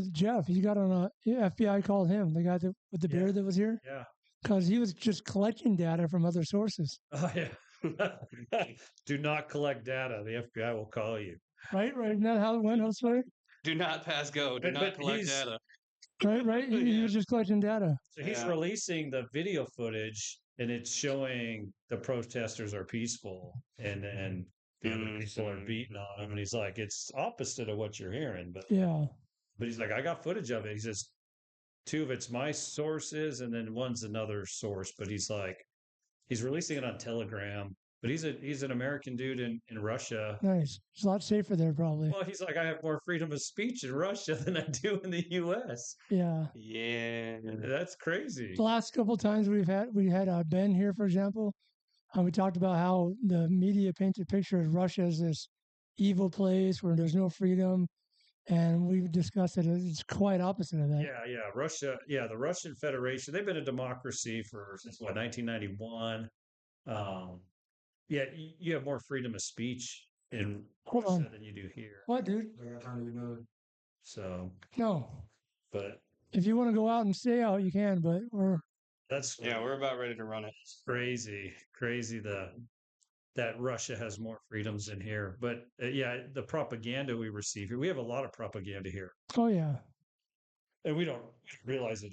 with Jeff. He got on a FBI called him, the guy with the Yeah. beard that was here, Yeah. because he was just collecting data from other sources. Oh yeah. Do not collect data. The FBI will call you. Right? Isn't that how it went, Jose? Do not pass go. Do not But collect data. Right? He Yeah. was just collecting data. So he's Yeah. releasing the video footage, and it's showing the protesters are peaceful, and the other people are Mhm. beating on him, and he's like, it's opposite of what you're hearing, Yeah. but he's like, I got footage of it. He says two of it's my sources, and then one's another source, but he's like, he's releasing it on Telegram. But he's an American dude in Russia. Nice. It's a lot safer there, probably. Well, he's like, I have more freedom of speech in Russia than I do in the U.S. Yeah. Yeah. That's crazy. The last couple of times we had Ben here, for example. We talked about how the media painted a picture of Russia as this evil place where there's no freedom, and we've discussed it. It's quite opposite of that. Yeah, Russia. Yeah, the Russian Federation. They've been a democracy since what 1991. Yeah, you have more freedom of speech in Hold Russia on. than you do here. What, dude? So, No. but If you want to go out and stay out, you can, but that's Yeah, we're about ready to run it. crazy that Russia has more freedoms than here. But yeah, the propaganda we receive here, we have a lot of propaganda here, oh yeah. and we don't realize it.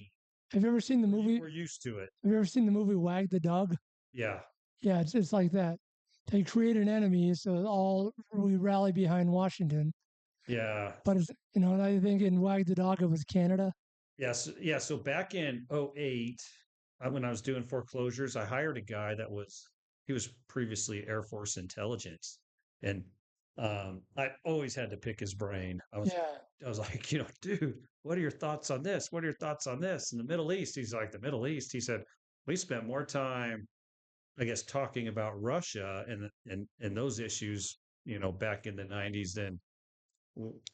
Have you ever seen the movie? We're used to it. Have you ever seen the movie Wag the Dog? Yeah, Yeah, it's like that. They create an enemy, so we rally behind Washington. yeah. But it's, I think in Wag the Dog it was Canada. Yes, yeah. So back in '08, when I was doing foreclosures, I hired a guy he was previously Air Force intelligence, and I always had to pick his brain. I was like, dude, what are your thoughts on this? What are your thoughts on this? In the Middle East, he's like, the Middle East. He said we spent more time, I guess, talking about Russia and those issues, back in the '90s than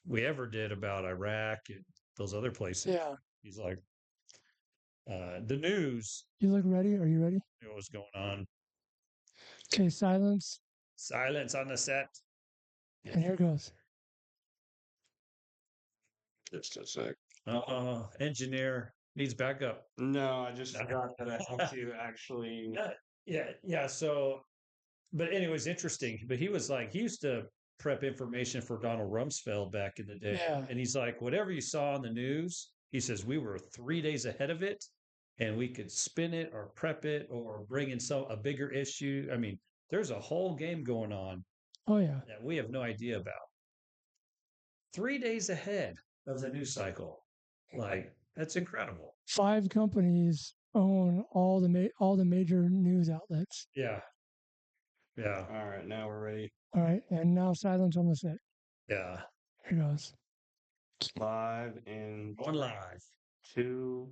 we ever did about Iraq and those other places. Yeah. He's like, the news You look ready? Are you ready? knew what was going on. Okay, silence. Silence on the set. And here goes. Just a sec. Engineer needs backup. No, I just forgot that I have to actually. Yeah. So, but anyways, interesting. But he was like, he used to prep information for Donald Rumsfeld back in the day. Yeah. And he's like, whatever you saw on the news, he says, we were 3 days ahead of it, and we could spin it or prep it or bring in a bigger issue. I mean, there's a whole game going on Oh yeah. that we have no idea about. 3 days ahead of the news cycle. Like, that's incredible. 5 companies own all the major news outlets. Yeah. All right, now we're ready. All right, and now silence on the set. Yeah. Here goes. Live in Going live. 2.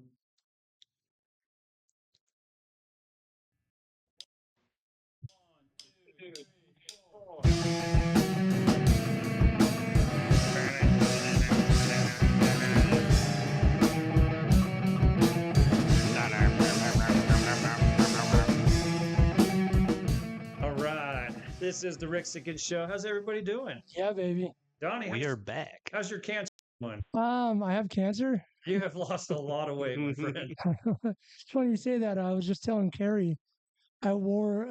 All right. This is the Rick Sickens Show. How's everybody doing? Yeah, baby. Donnie, We are back. how's your cancer going? I have cancer. You have lost a lot of weight, my friend. It's funny you say that. I was just telling Carrie, I wore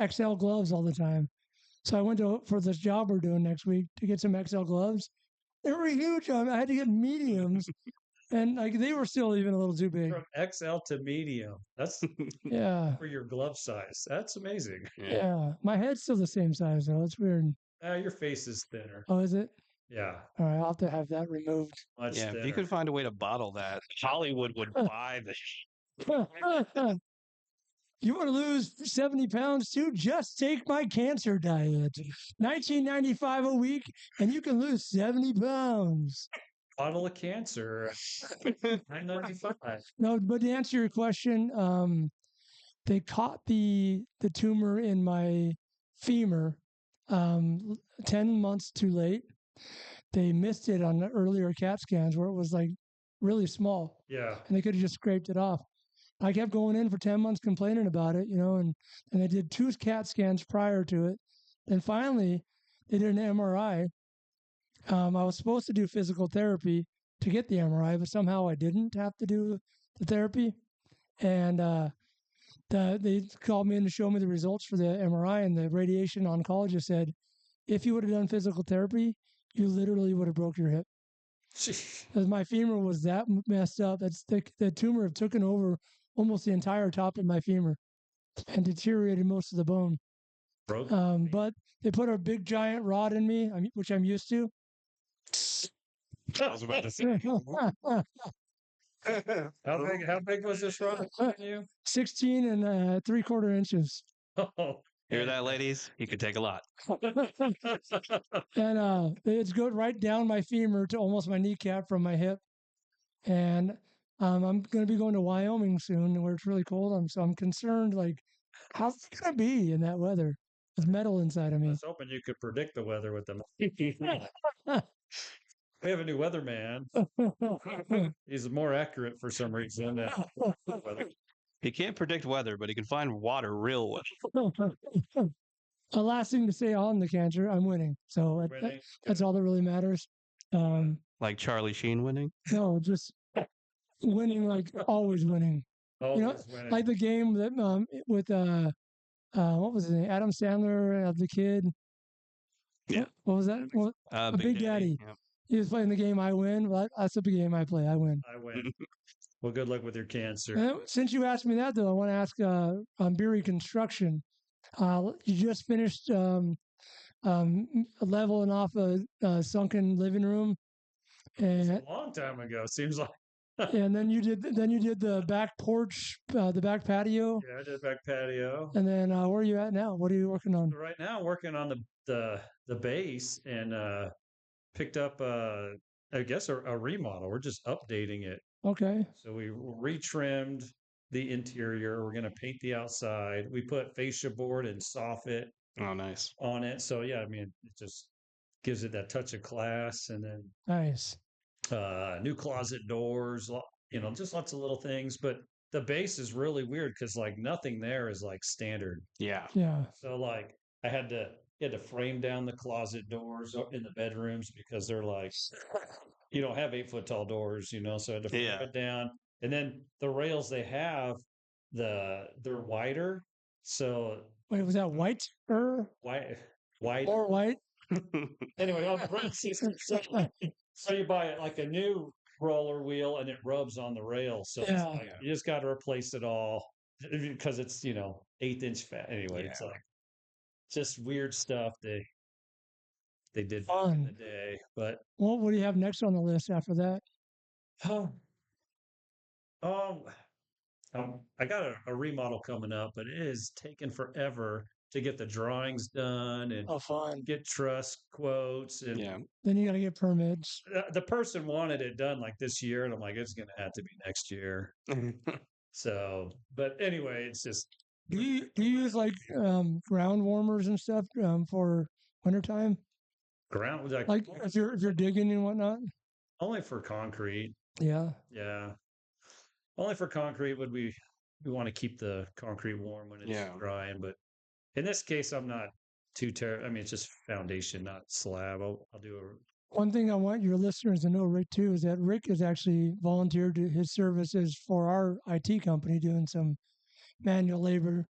XL gloves all the time. So I went for this job we're doing next week to get some XL gloves. They were huge. I had to get mediums, and like they were still even a little too big. From XL to medium. That's Yeah, for your glove size. That's amazing. yeah. My head's still the same size though. It's weird. Your face is thinner. Oh, is it? Yeah. All right, I'll have to have that removed. Much Yeah, if thinner. you could find a way to bottle that, Hollywood would buy the. You want to lose 70 pounds too? Just take my cancer diet. $19.95 a week, and you can lose 70 pounds. Bottle of cancer. $9.95. No, but to answer your question, they caught the tumor in my femur 10 months too late. They missed it on the earlier CAT scans where it was like really small, Yeah. and they could have just scraped it off. I kept going in for 10 months complaining about it, and they did 2 CAT scans prior to it. Then finally, they did an MRI. I was supposed to do physical therapy, to get the MRI, but somehow I didn't have to do the therapy. And they called me in to show me the results for the MRI, and the radiation oncologist said, if you would have done physical therapy, you literally would have broke your hip. Because my femur was that messed up. That's the tumor had taken over almost the entire top of my femur and deteriorated most of the bone. Broke. But they put a big giant rod in me, which I'm used to. I was about to say. How big was this rod on you? 16 and 3/4 inches. Oh, Hear that, ladies? He could take a lot. And it's going right down my femur to almost my kneecap from my hip. And I'm going to be going to Wyoming soon where it's really cold. So I'm concerned, like, how's it going to be in that weather with metal inside of I me? was hoping you could predict the weather with them. We have a new weatherman. He's more accurate for some reason. Weather. He can't predict weather, but he can find water real well. The last thing to say on the cancer, I'm winning. So Winning. that's all that really matters. Like Charlie Sheen winning. No, just winning, like always winning. Always winning. Like the game that with what was his name? Adam Sandler, the kid. Yeah. What was that? Big Daddy. Yep. He was playing the game I win. Well, that's the game I play. I win. I win. Well, good luck with your cancer. Since you asked me that, though, I want to ask on Beery Construction. You just finished leveling off a sunken living room, It's and a long time ago. Seems like. and then you did the back porch, the back patio, Yeah, I did back patio. and then where are you at now? What are you working on? Right now, I'm working on the base and picked up I guess a remodel. We're just updating it. Okay. So we retrimmed the interior. We're going to paint the outside. We put fascia board and soffit Oh, nice. on it. So yeah, I mean, it just gives it that touch of class. And then Nice. new closet doors, just lots of little things. But the base is really weird because like nothing there is like standard. Yeah. Yeah. So like I had to frame down the closet doors in the bedrooms because they're like you don't have 8 foot tall doors, so I had to frame Yeah. it down. And then the rails they have, they're wider. So Wait, was that white or wide. more white? Anyway, on the front system, so you buy like a new roller wheel and it rubs on the rail. So Yeah. it's like, you just got to replace it all because it's 1/8 inch fat. Anyway, it's Yeah. like just weird stuff they did back Fun. in the day. But What do you have next on the list after that? I got a remodel coming up, but it is taking forever to get the drawings done and Oh, fun. get trust quotes. And Yeah. Then you got to get permits. the person wanted it done like this year, and I'm like, it's going to have to be next year. So, but anyway, it's just Do you use like ground warmers and stuff for wintertime? ground Like if you're digging and whatnot? only for concrete. Yeah. Yeah, only for concrete would we want to keep the concrete warm when it's Yeah. drying. But in this case, I'm not too terrible. I mean, it's just foundation, not slab. I'll do One thing I want your listeners to know, Rick, too, is that Rick has actually volunteered his services for our IT company doing some manual labor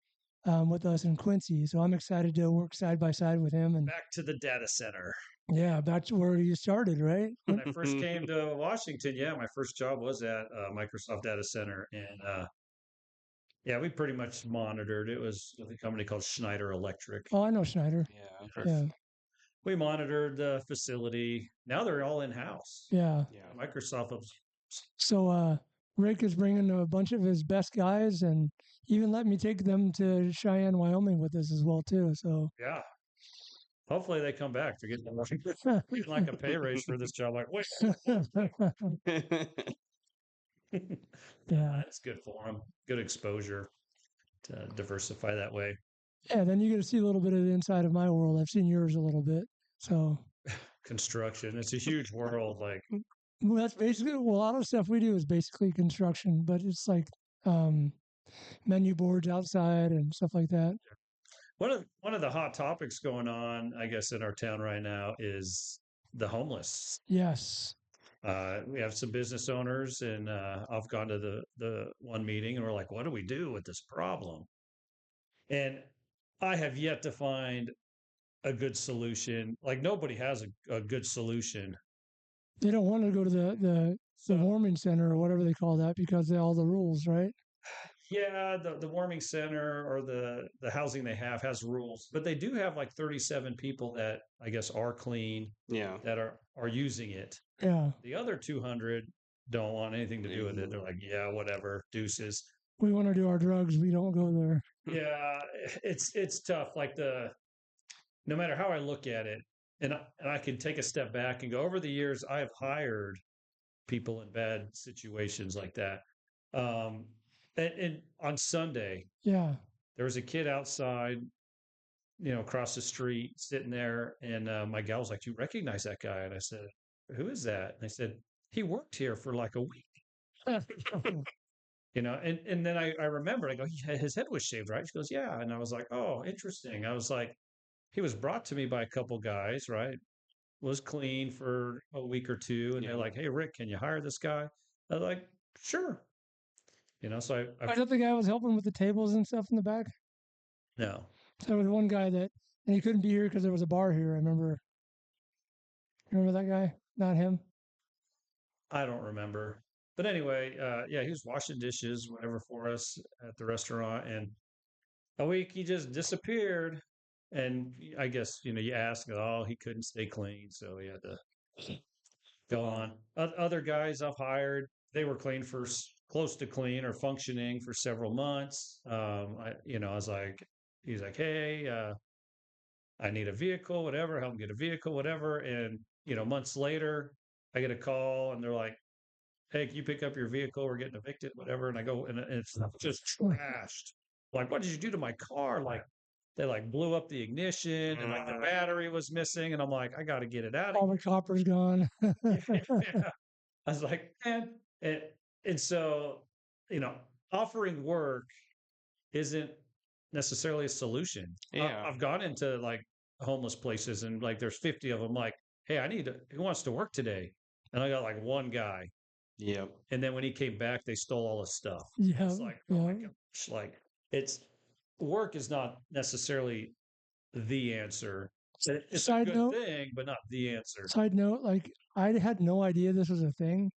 with us in Quincy. So I'm excited to work side by side with him. And back to the data center. yeah, that's where you started, right? When I first came to Washington, my first job was at Microsoft Data Center, and we pretty much monitored. It was with a company called Schneider Electric. Oh, I know Schneider. Yeah. Yeah. We monitored the facility. Now they're all in house. Yeah. Yeah. Microsoft was So Rick is bringing a bunch of his best guys and even let me take them to Cheyenne, Wyoming with us as well, too. So yeah. Hopefully they come back to get like a pay raise for this job. Like, wait, yeah. it's good for them. Good exposure to diversify that way. Yeah, then you get to see a little bit of the inside of my world. I've seen yours a little bit. So Construction. It's a huge world. Like, well, that's basically a lot of stuff we do is basically construction, but it's like menu boards outside and stuff like that. one of the hot topics going on, I guess, in our town right now is the homeless. Yes. we have some business owners, and I've gone to the one meeting, and we're like, what do we do with this problem? And I have yet to find a good solution. Like nobody has a good solution. They don't want to go to the So warming center or whatever they call that because of all the rules, right? yeah, the warming center or the housing they have has rules, but they do have like 37 people that I guess are clean Yeah. that are using it. Yeah. The other 200 don't want anything to do with it. They're like, yeah, whatever, deuces. We want to do our drugs. We don't go there. Yeah, it's tough. Like no matter how I look at it, and I can take a step back and go, over the years, I have hired people in bad situations like that. Um, and on Sunday, Yeah. there was a kid outside, across the street, sitting there, and my gal was like, "Do you recognize that guy?" And I said, "Who is that?" And they said, "He worked here for like a week." And then I remembered, I go, his head was shaved, right? She goes, yeah. And I was like, oh, interesting. I was like, he was brought to me by a couple guys, right? Was clean for a week or two. And they're Yeah. like, hey, Rick, can you hire this guy? I was like, sure. So I thought the guy was helping with the tables and stuff in the back. no, There was one guy and he couldn't be here because there was a bar here. I remember. Remember that guy? Not him. I don't remember. But anyway, yeah, he was washing dishes, whatever, for us at the restaurant. And a week he just disappeared. And I guess, you ask, oh, he couldn't stay clean. So he had to go on. Other guys I've hired, they were clean for close to clean or functioning for several months. I was like, he's like, hey, I need a vehicle, whatever, help me get a vehicle, whatever. And, months later, I get a call and they're like, hey, can you pick up your vehicle? We're getting evicted, whatever. And I go, and it's just trashed. Like, what did you do to my car? Like, they like blew up the ignition and like the battery was missing. And I'm like, I got to get it out of All the copper's gone. here. I was like, man. And so, you know, offering work isn't necessarily a solution. Yeah. I've gone into like homeless places and like there's 50 of them like, hey, who wants to work today? And I got like one guy. Yep. And then when he came back, they stole all his stuff. Yeah. It's like, oh my gosh, like work is not necessarily the answer. It's a Side good note- thing, but not the answer. Side note, like I had no idea this was a thing,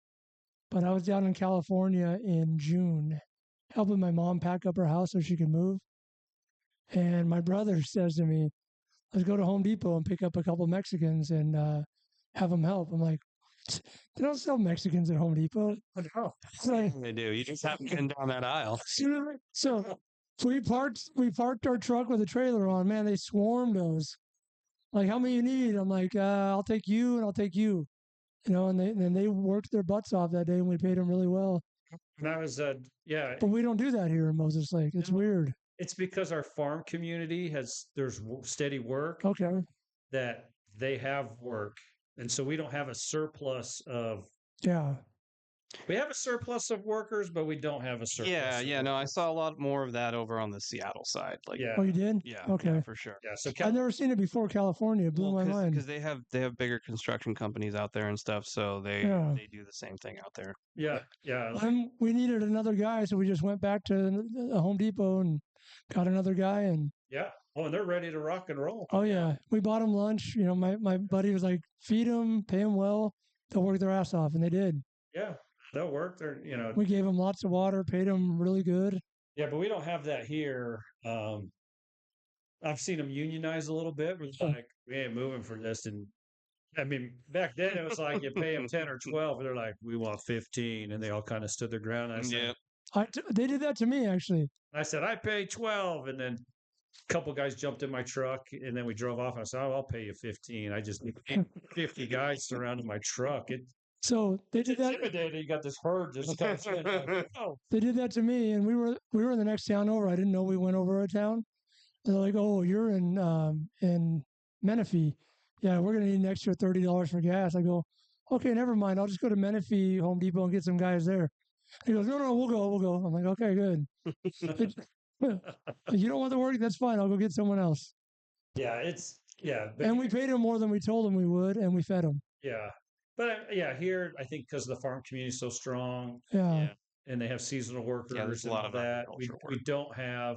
but I was down in California in June helping my mom pack up her house so she could move. And my brother says to me, let's go to Home Depot and pick up a couple Mexicans and have them help. I'm like, they don't sell Mexicans at Home Depot. It's like, They do. You just haven't been down that aisle. so we parked our truck with a trailer on. Man, they swarmed us. Like, how many you need? I'm like, I'll take you and I'll take you. And they worked their butts off that day and we paid them really well. And that was, yeah, But we don't do that here in Moses Lake. It's No. weird. it's because our farm community there's steady work Okay. that they have work. And so we don't have a surplus Yeah. we have a surplus of workers, but we don't have a surplus. Yeah, of yeah. No, I workers. saw a lot more of that over on the Seattle side. Like, Yeah. Oh, you did? yeah, Okay. yeah, for sure. Yeah. So I've never seen it before California. It blew my mind. Because they have bigger construction companies out there and stuff, so they do the same thing out there. yeah. Yeah. We needed another guy, so we just went back to the Home Depot and got another guy. And Yeah. Oh, and they're ready to rock and roll. oh yeah, we bought him lunch. My buddy was like, feed them, pay them well, they'll work their ass off, and they did. Yeah. They'll work. We gave them lots of water, paid them really good. Yeah, but we don't have that here. I've seen them unionize a little bit. We're Oh. like, we ain't moving for this. And I mean, back then it was like you pay them 10 or 12, and they're like, we want 15. And they all kind of stood their ground. And They did that to me, actually. I said, I pay 12. And then a couple guys jumped in my truck, and then we drove off. I said, oh, I'll pay you 15. I just need 50 guys surrounding my truck. So they It's did that. intimidating. You got this herd just kind of like, oh, They did that to me, and we were in the next town over. I didn't know we went over a town. They're like, "Oh, you're in Menifee. Yeah, we're gonna need an extra $30 for gas." I go, "Okay, never mind. I'll just go to Menifee Home Depot and get some guys there." He goes, "No, we'll go." I'm like, "Okay, good." You don't want the work? That's fine. I'll go get someone else. yeah, yeah. But And we paid him more than we told him we would, and we fed him. yeah. But yeah, here I think because the farm community is so strong Yeah. and they have seasonal workers there's a and lot all of that, agriculture we work. don't have.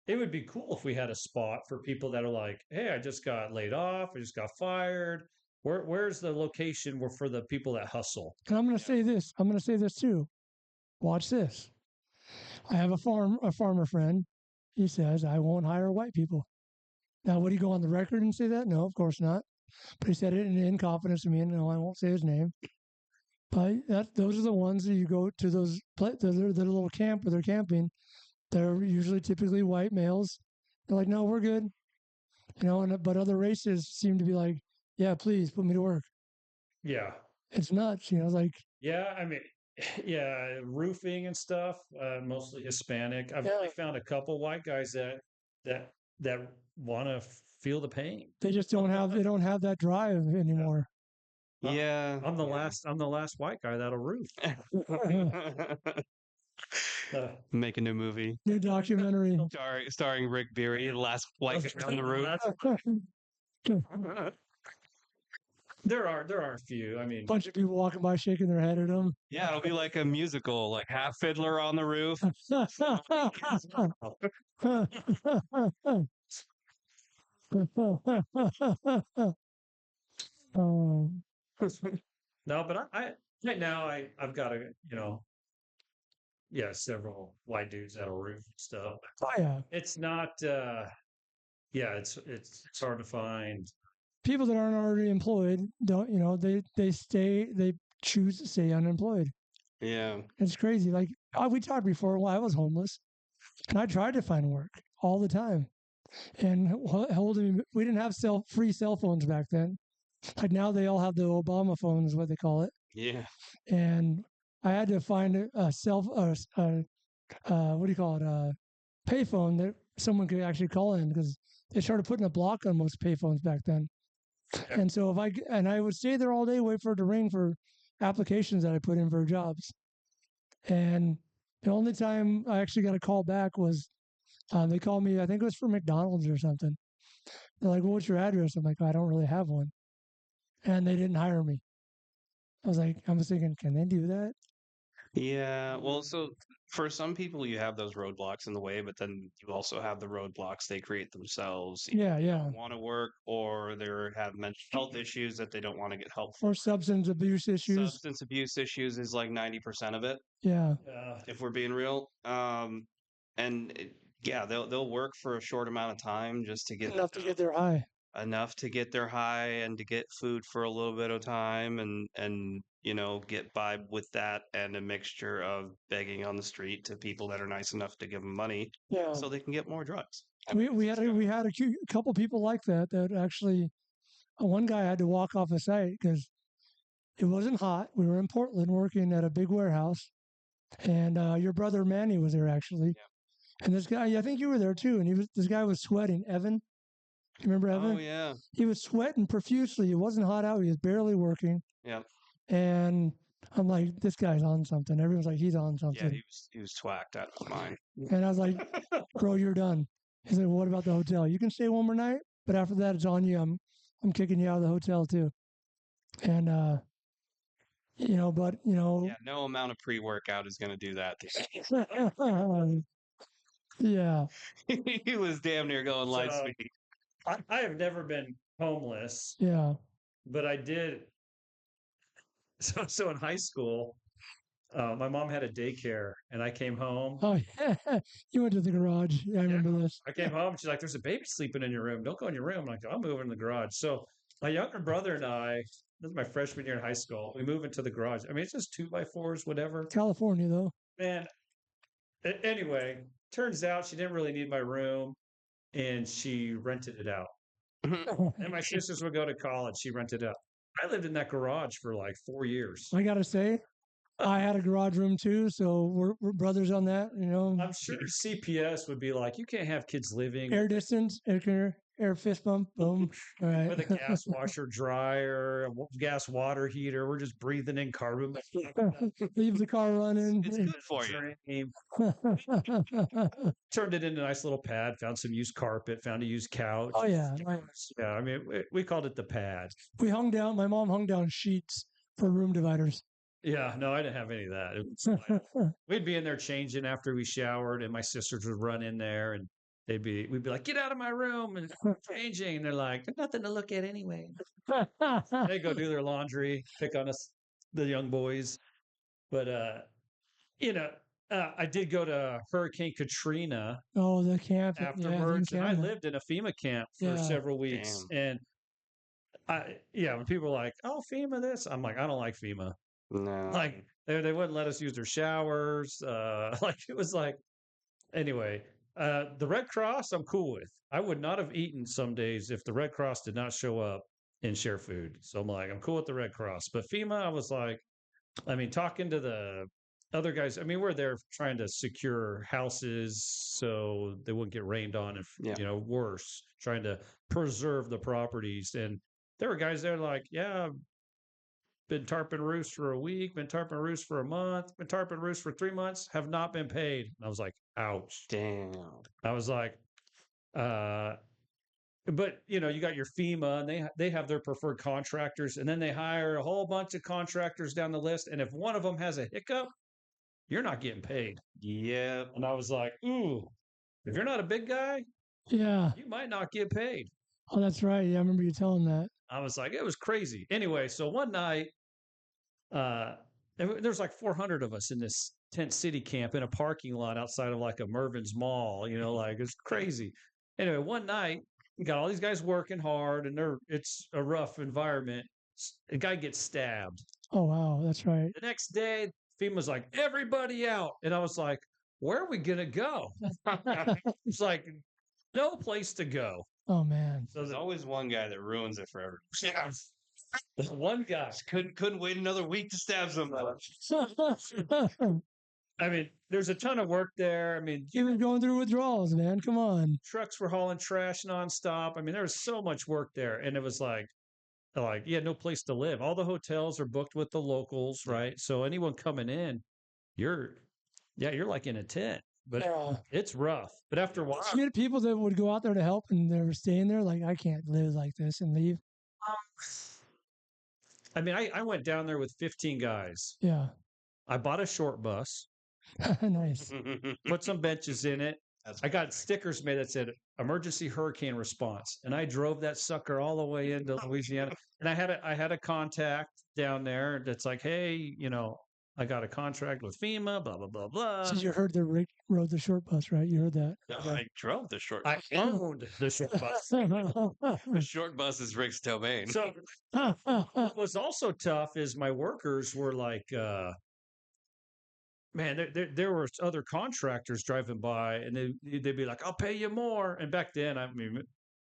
It would be cool if we had a spot for people that are like, "Hey, I just got laid off. I just got fired. Where's the location where for the people that hustle?" And I'm going to say this. I'm going to say this too. Watch this. I have a farmer friend. He says, I won't hire white people. Now, would he go on the record and say that? No, of course not. But he said it in confidence to me, and no, I won't say his name. But those are the ones that you go to their little camp where they're camping. They're usually typically white males. They're like, no, we're good. But other races seem to be like, yeah, please put me to work. Yeah, It's nuts, like yeah. I mean, yeah, roofing and stuff. Mostly Hispanic. I've only found a couple white guys that that want to feel the pain. they just don't have that drive anymore. Yeah. I'm the last white guy that'll roof. Make a new movie. New documentary. Starring Rick Beery, the last white guy on the roof. There are a few. I mean, Bunch of people walking by shaking their head at him. Yeah, it'll be like a musical, like half Fiddler on the roof. Um, no, but I right now I've got several white dudes that'll roof and stuff. oh yeah, It's not yeah, it's hard to find. people that aren't already employed don't. They choose to stay unemployed. Yeah. It's crazy. Like we talked before. Well, I was homeless, and I tried to find work all the time. And we didn't have free cell phones back then. Like now, they all have the Obama phone, is what they call it. Yeah. And I had to find a what do you call it, a payphone that someone could actually call in, because they started putting a block on most payphones back then. And so I would stay there all day, wait for it to ring for applications that I put in for jobs. And the only time I actually got a call back was they called me. I think it was for McDonald's or something. They're like, "Well, what's your address?" I'm like, "I don't really have one," and they didn't hire me. I was thinking, can they do that? Yeah. Well, so for some people, you have those roadblocks in the way, but then you also have the roadblocks they create themselves. Yeah, yeah. Want to work, or they have mental health issues that they don't want to get help for. Or substance abuse issues. Substance abuse issues is like 90% of it, Yeah. if we're being real. Yeah, they'll work for a short amount of time just to get Enough to get their high. enough to get their high and to get food for a little bit of time, and get by with that, and a mixture of begging on the street to people that are nice enough to give them money Yeah. so they can get more drugs. We had a couple people like that actually. One guy had to walk off the site because it wasn't hot. We were in Portland working at a big warehouse, and your brother Manny was there actually. Yeah. And this guy, I think you were there too, and this guy was sweating. Evan, you remember Evan? Oh yeah. He was sweating profusely. It wasn't hot out. He was barely working. Yeah. And I'm like, this guy's on something. Everyone's like, he's on Yeah, something. he was twacked out of mine. And I was like, bro, you're done. He said, what about the hotel? You can stay one more night, but after that, it's on you. I'm kicking you out of the hotel too. And Yeah, no amount of pre-workout is going to do that. yeah. He was damn near going light So, speed. I have never been homeless, Yeah. but I did. So in high school, my mom had a daycare, and I came home. Oh, yeah. You went to the garage. Yeah, I remember this. I came home. She's like, "There's a baby sleeping in your room. Don't go in your room." I'm like, "I'll move in the garage." So my younger brother and I, this is my freshman year in high school, we move into the garage. I mean, it's just 2x4s, whatever. California, though. Man, anyway, turns out she didn't really need my room, and she rented it out. And my sisters would go to college. She rented it out. I lived in that garage for like 4 years. I got to say, I had a garage room too, so we're brothers on that, I'm sure CPS would be like, "You can't have kids living Air distance, air fist bump, boom. All right. with a gas washer, dryer, gas water heater. We're just breathing in carbon." Leave the car running. It's good for you. Turned it into a nice little pad. Found some used carpet. Found a used couch. Oh yeah. Yeah, I mean, we called it the pad. My mom hung down sheets for room dividers. Yeah, no, I didn't have any of that. It was like, we'd be in there changing after we showered, and my sisters would run in there, and we'd be like, "Get out of my room!" and changing, and they're like, "There's nothing to look at anyway." They go do their laundry, pick on us, the young boys. But you know, I did go to Hurricane Katrina Oh, the camp. Yeah, in afterwards, and I Canada. lived in a FEMA camp for Yeah. several weeks. And when people are like, "Oh, FEMA this," I'm like, I don't like FEMA. No. Like they wouldn't let us use their showers. Like it was like anyway. The Red Cross, I'm cool with. I would not have eaten some days if the Red Cross did not show up and share food. So I'm like, I'm cool with the Red Cross. But FEMA, I was like, I mean, talking to the other guys, I mean, we're there trying to secure houses so they wouldn't get rained on and, Yeah. worse, trying to preserve the properties. And there were guys there like, yeah, been tarping roofs for a week, been tarping roofs for a month, been tarping roofs for 3 months, have not been paid. And I was like, ouch. Damn. I was like, but you got your FEMA, and they have their preferred contractors, and then they hire a whole bunch of contractors down the list. And if one of them has a hiccup, you're not getting paid. Yep. And I was like, ooh, if you're not a big guy, Yeah. you might not get paid. Oh, that's right. Yeah, I remember you telling that. I was like, it was crazy. Anyway, so one night, there's like 400 of us in this tent city camp in a parking lot outside of like a Mervyn's Mall. Like it's crazy. Anyway, one night, you got all these guys working hard, and it's a rough environment. A guy gets stabbed. Oh, wow. That's right. The next day, FEMA's like, everybody out. And I was like, where are we going to go? It's like, no place to go. Oh, man. So There's always one guy that ruins it for everyone. the one guy. Just couldn't wait another week to stab somebody. I mean, there's a ton of work there. I mean, He was going through withdrawals, man. Come on. trucks were hauling trash nonstop. I mean, there was so much work there. And it was like, you had no place to live. All the hotels are booked with the locals, right? So anyone coming in, you're like in a tent. But Yeah. it's rough. But after a while, You had people that would go out there to help and they were staying there like, I can't live like this and leave. I mean, I went down there with 15 guys. Yeah. I bought a short bus, Nice. put some benches in it. That's I got stickers made that said emergency hurricane response. And I drove that sucker all the way into Louisiana. And I had a contact down there that's like, hey, I got a contract with FEMA, blah, blah, blah, blah. So you heard that Rick rode the short bus, right? You heard that. No, I drove the short I bus. owned the short bus. The short bus is Rick's domain. So what was also tough is my workers were like, man, there were other contractors driving by, and they'd be like, I'll pay you more. And back then, I mean,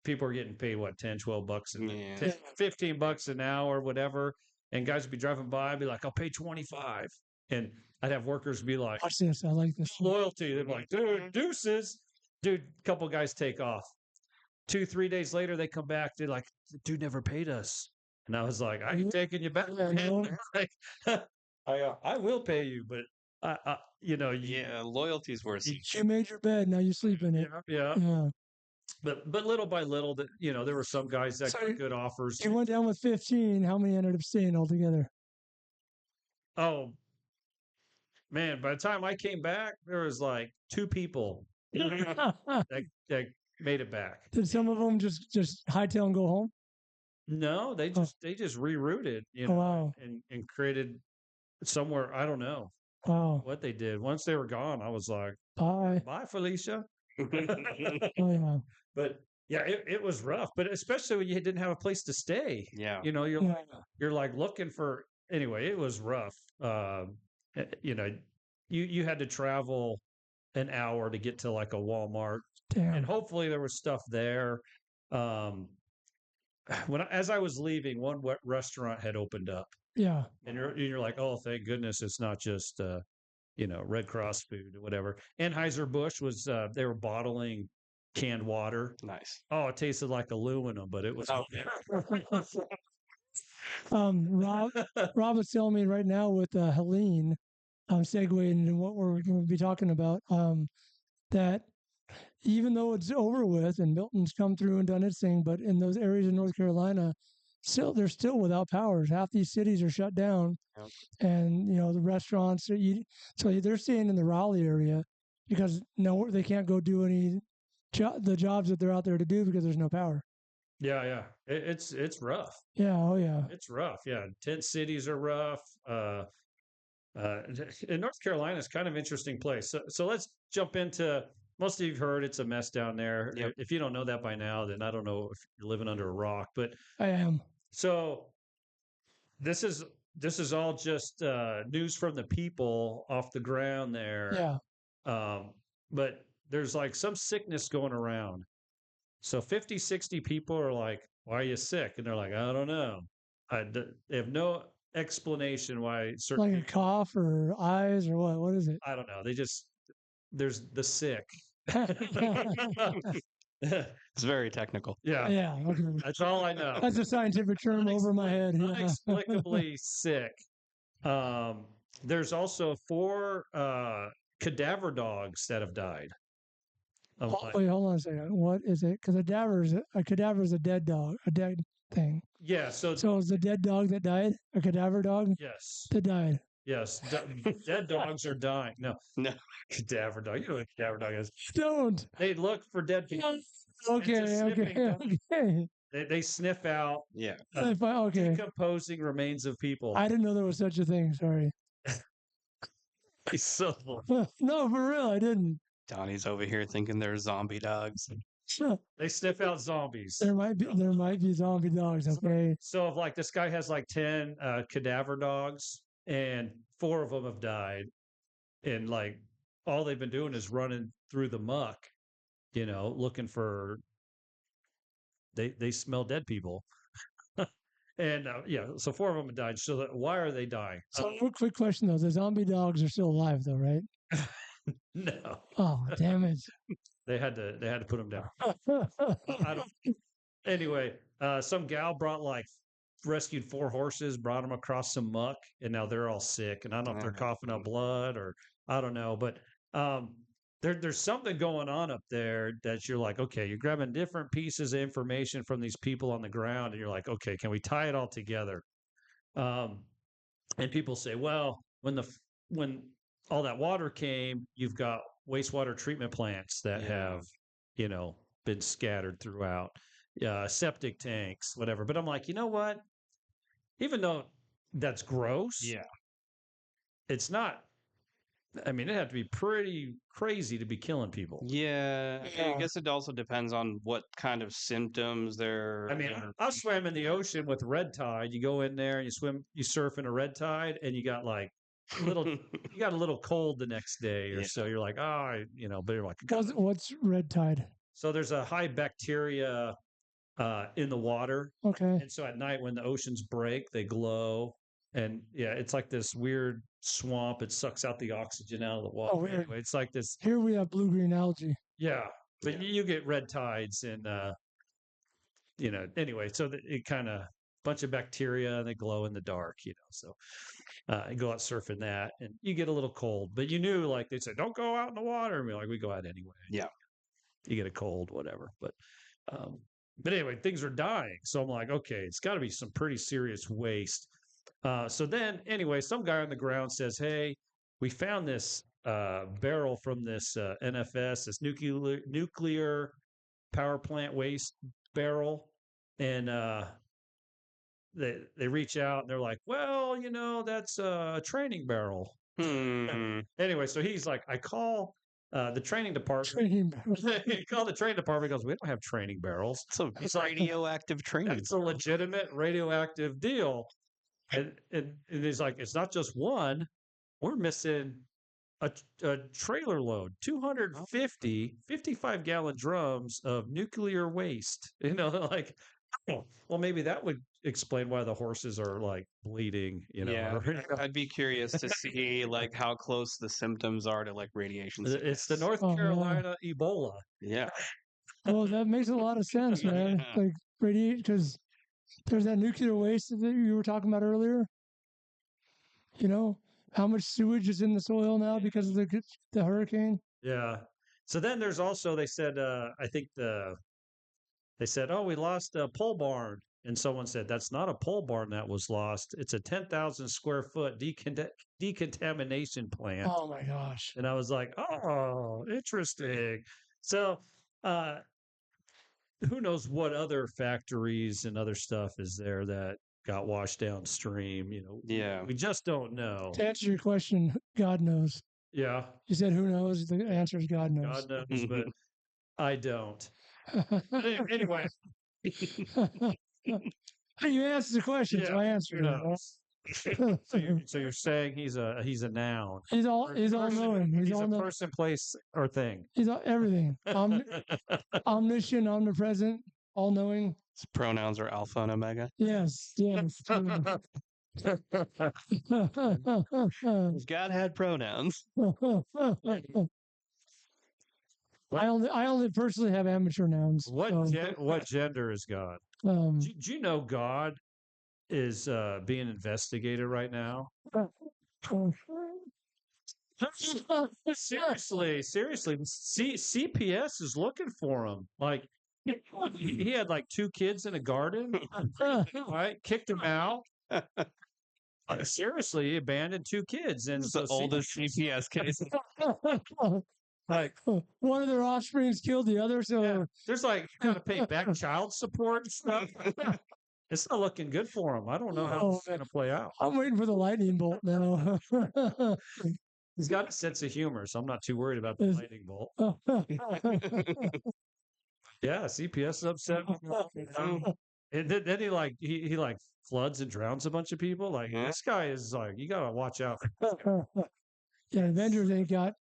people were getting paid, what, 10, 12 bucks, Yeah. 10, 15 bucks an hour, whatever. And guys would be driving by and be like, I'll pay 25. And I'd have workers be like, Watch this. I like this. loyalty. They'd be like, dude, deuces. Dude, a couple guys take off. 2-3 days later, they come back. They're like, dude never paid us. And I was like, I ain't taking you back. Yeah, no. Like, I will pay you, but Yeah, loyalty's worth it. You made your bed. Now you sleep in it. yeah. Yeah. But little by little, that there were some guys that So got good offers. You went down with 15. How many ended up staying altogether? Oh man, by the time I came back, there was like 2 people that made it back. Did some of them just hightail and go home? No, they just rerouted, Oh, wow. and created somewhere. I don't know Wow. what they did. Once they were gone, I was like, Bye. bye, Felicia. Oh, yeah. But yeah, it was rough. But especially when you didn't have a place to stay. Yeah. Yeah. You're like looking for. Anyway, it was rough. You had to travel an hour to get to like a Walmart, and Damn. hopefully there was stuff there. As I was leaving, one restaurant had opened up, Yeah. and you're like, oh, thank goodness it's not just Red Cross food or whatever. Anheuser-Busch was they were bottling canned water. Nice. Oh, it tasted like aluminum, but it was Rob is telling me right now with Helene, segueing into what we're going to be talking about, that even though it's over with and Milton's come through and done its thing, but in those areas in North Carolina, they're still without power. Half these cities are shut down, Yep. and the restaurants so they're staying in the Raleigh area because no, they can't go do the jobs that they're out there to do because there's no power. Yeah. It's rough. Yeah, oh yeah, It's rough. Yeah. Tent cities are rough. And North Carolina is kind of an interesting place. So let's jump into. Most of you've heard it's a mess down there. Yep. If you don't know that by now, then I don't know if you're living under a rock. But I am. so this is all just news from the people off the ground there. Yeah, But there's like some sickness going around. So 50, 60 people are like, why are you sick? And they're like, I don't know. They have no explanation why certain like a people, cough or eyes or what? What is it? I don't know. There's the sick. It's very technical. Yeah. Yeah, okay. That's all I know. That's a scientific term over my head. Yeah. Inexplicably sick. There's also 4 cadaver dogs that have died. Of like- Wait, hold on a second. What is it? Because a cadaver is a dead dog, a dead thing. yeah. So So is the dead dog that died a cadaver dog yes, that died? yes. Dead dogs are dying. No, No. cadaver dog. You know what a cadaver dog is? Don't. They look for dead people. Okay, sniffing okay, dog. okay. They sniff out Yeah. Okay. decomposing remains of people. I didn't know there was such a thing. Sorry. He's so No, for real, I didn't. Donnie's over here thinking they're zombie dogs. they sniff out zombies. There might be zombie dogs. Okay. So if like this guy has like 10 cadaver dogs and 4 of them have died, and like all they've been doing is running through the muck, looking for they smell dead people. And so 4 of them have died. So why are they dying? So, quick question though: the zombie dogs are still alive though, right? No, Oh, damn it! they had to put them down. I don't. Anyway, some gal rescued 4 horses, brought them across some muck, and now they're all sick. And I don't know if they're coughing up blood or I don't know, but there's something going on up there that you're like, okay, you're grabbing different pieces of information from these people on the ground, and you're like, okay, can we tie it all together? And people say, well, when all that water came, you've got wastewater treatment plants that have, been scattered throughout, septic tanks, whatever. But I'm like, you know what? Even though that's gross, it's not. I mean, it had to be pretty crazy to be killing people. Yeah. Yeah. I guess it also depends on what kind of symptoms they're. I mean, I swam in the ocean with red tide. You go in there and you surf in a red tide, and you got like you got a little cold the next day or so. You're like, but you're like, What's red tide? so there's a high bacteria in the water, Okay. and so at night when the oceans break, they glow, and it's like this weird swamp. It sucks out the oxygen out of the water. weird. Anyway, it's like this. Here we have blue green algae. Yeah, but you get red tides and anyway, so it kind of bunch of bacteria and they glow in the dark, so you go out surfing that and you get a little cold, but you knew like they said don't go out in the water, and we're like we go out anyway. Yeah. You get a cold, whatever, but anyway, things are dying, so I'm like, okay, it's got to be some pretty serious waste. So then anyway, some guy on the ground says, hey, we found this barrel from this NFS, this nuclear power plant waste barrel, and they reach out and they're like, well, that's a training barrel. Anyway, so he's like, I call the training department. Training. He called the training department. Goes, we don't have training barrels. It's a radioactive training. It's a legitimate radioactive deal. And he's like, it's not just one. We're missing a trailer load, 250 55-gallon drums of nuclear waste. Like, well, maybe that would explain why the horses are like bleeding. Yeah, I'd be curious to see like how close the symptoms are to like radiation. It's the North Oh, wow. Carolina Ebola. Yeah. Well, that makes a lot of sense, man. Yeah. Like because there's that nuclear waste that you were talking about earlier. How much sewage is in the soil now because of the hurricane? Yeah. So then there's also, they said, I think they said, oh, we lost a pole barn and someone said that's not a pole barn that was lost. It's a 10,000 square foot decontamination plant. Oh my gosh. And I was like, oh, interesting. So, who knows what other factories and other stuff is there that got washed downstream? Yeah. We just don't know. To answer your question, God knows. Yeah, You said who knows? The answer is God knows. God knows, but I don't. Anyway, You answered the question, so I answered who it. knows? So you're saying he's a noun. He's all Person. knowing. He's He's all a know. person, place, or thing. He's everything. Omniscient, omnipresent, all knowing. His pronouns are alpha and omega. Yes. Yes. God had pronouns. I only personally have amateur nouns. What gender is God? Do you know God is being investigated right now? Seriously, CPS is looking for him. Like he had like 2 kids in a garden, right? Kicked him out. Seriously, he abandoned 2 kids, and It's the oldest CPS case. like one of their offsprings killed the other, so yeah, there's like you got to pay back child support and stuff. It's not looking good for him. I don't know how it's going to play out. I'm waiting for the lightning bolt now. He's got a sense of humor, so I'm not too worried about the lightning bolt. Yeah, CPS is upset. And then he like floods and drowns a bunch of people. Like this guy is like, you gotta watch out. Yeah, Avengers ain't got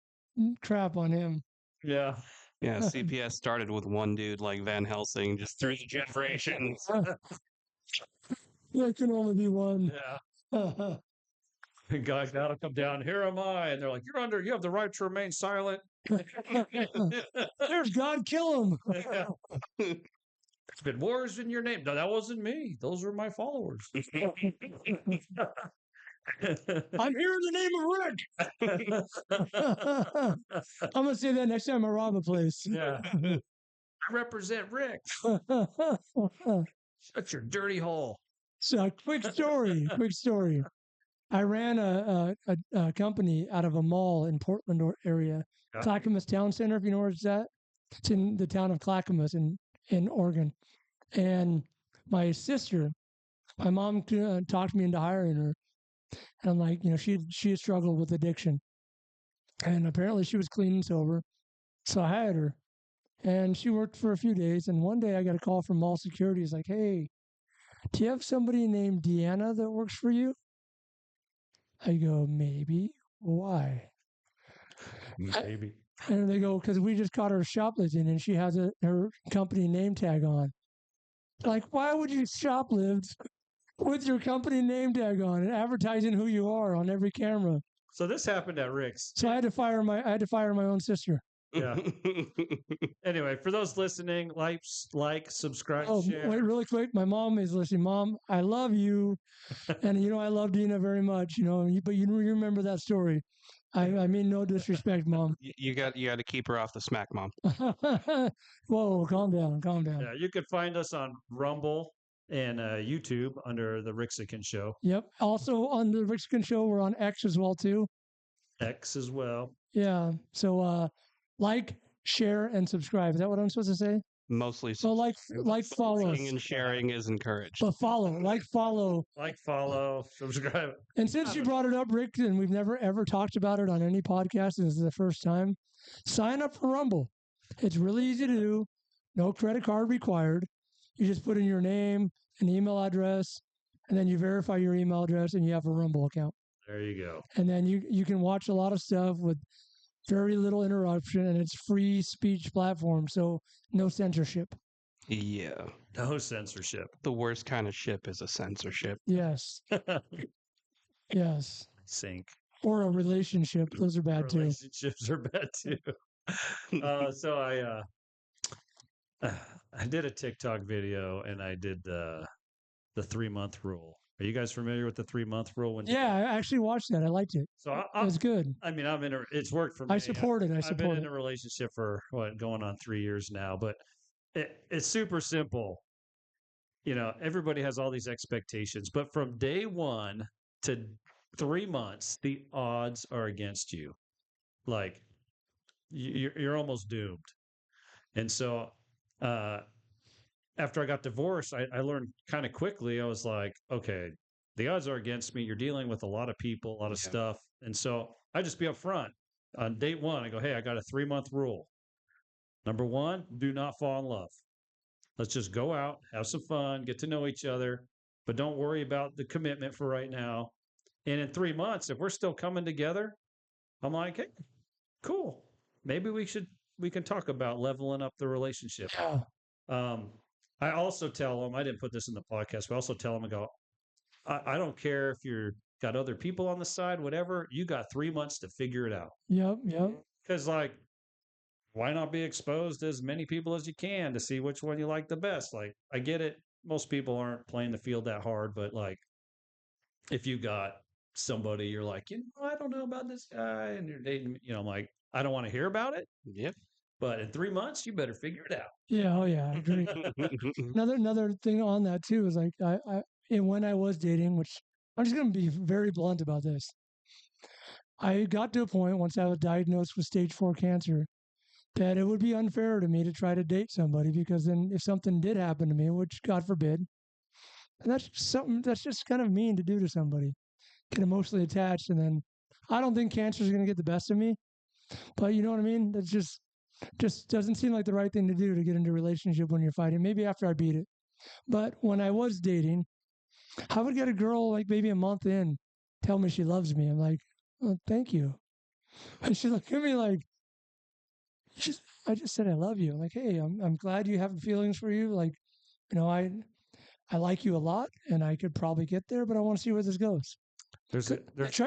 crap on him. Yeah. Yeah, CPS started with one dude like Van Helsing just through the generations. There can only be one. Yeah. And guys gotta come down. Here am I, and they're like, you have the right to remain silent. There's God, kill him. Yeah. It's been wars in your name. No, that wasn't me. Those were my followers. I'm here in the name of Rick. I'm gonna say that next time I rob a place. Yeah. I represent Rick. Shut your dirty hole. So, quick story. I ran a company out of a mall in Portland area, Yeah. Clackamas Town Center, if you know where it's at. It's in the town of Clackamas in Oregon. And my sister, my mom talked me into hiring her. And I'm like, she had struggled with addiction. And apparently she was clean and sober. So I hired her. And she worked for a few days. And one day I got a call from mall security. It's like, hey, do you have somebody named Deanna that works for you? I go, maybe. Why? Maybe. And they go, because we just caught her shoplifting and she has her company name tag on. Like, why would you shoplift with your company name tag on and advertising who you are on every camera? So this happened at Rick's. So I had to fire my own sister. Yeah. Anyway, for those listening, like, subscribe, Oh, share. wait, really quick. My mom is listening. Mom, I love you. And, I love Dina very much, but you remember that story. I mean, no disrespect, Mom. You got to keep her off the smack, Mom. Whoa, calm down. Yeah, you can find us on Rumble and YouTube under the Rixican Show. Yep. Also on the Rixican Show, we're on X as well, too. X as well. Yeah. So, like, share, and subscribe. Is that what I'm supposed to say? Mostly. So, like, follow. Liking and sharing is encouraged. But follow. Like, follow, subscribe. And since you brought it up, Rick, and we've never ever talked about it on any podcast, and this is the first time, sign up for Rumble. It's really easy to do. No credit card required. You just put in your name and email address, and then you verify your email address, and you have a Rumble account. There you go. And then you can watch a lot of stuff with very little interruption, and it's free speech platform, so no censorship. Yeah. No censorship. The worst kind of ship is a censorship. Yes. Yes. Sync. Or a relationship. Those are bad too. Relationships are bad too. So I did a TikTok video and I did the 3-month rule. Are you guys familiar with the 3-month rule? Yeah, I actually watched that. I liked it. So It was good. I mean, it's worked for me. I support it. I've been in a relationship for going on 3 years now, but it's super simple. everybody has all these expectations, but from day one to 3 months, the odds are against you. Like you're almost doomed. And so, after I got divorced, I learned kind of quickly. I was like, okay, the odds are against me. You're dealing with a lot of people, a lot of Yeah. stuff. And so I just be upfront on date one. I go, hey, I got a 3-month rule. Number one, do not fall in love. Let's just go out, have some fun, get to know each other, but don't worry about the commitment for right now. And in 3 months, if we're still coming together, I'm like, hey, cool. Maybe we can talk about leveling up the relationship. Yeah. I also tell them, I didn't put this in the podcast, but I also tell them, I go, I don't care if you're got other people on the side, whatever, you got 3 months to figure it out. Yep. Yep. Because, like, why not be exposed to as many people as you can to see which one you like the best? Like, I get it. Most people aren't playing the field that hard, but like, if you got somebody you're like, I don't know about this guy, and you're dating, I'm like, I don't want to hear about it. Yep. But in 3 months, you better figure it out. Yeah. Oh yeah. I agree. Another thing on that too is like and when I was dating, which I'm just gonna be very blunt about this. I got to a point once I was diagnosed with stage 4 cancer that it would be unfair to me to try to date somebody, because then if something did happen to me, which God forbid, and that's something that's just kind of mean to do to somebody, get emotionally attached, and then I don't think cancer is gonna get the best of me. But you know what I mean? That's just doesn't seem like the right thing to do to get into a relationship when you're fighting. Maybe after I beat it. But when I was dating, I would get a girl like maybe a month in tell me she loves me. I'm like, oh, thank you. And she looked at me like, I just said I love you. I'm like, hey, I'm glad you have feelings for you. Like, I like you a lot, and I could probably get there, but I want to see where this goes.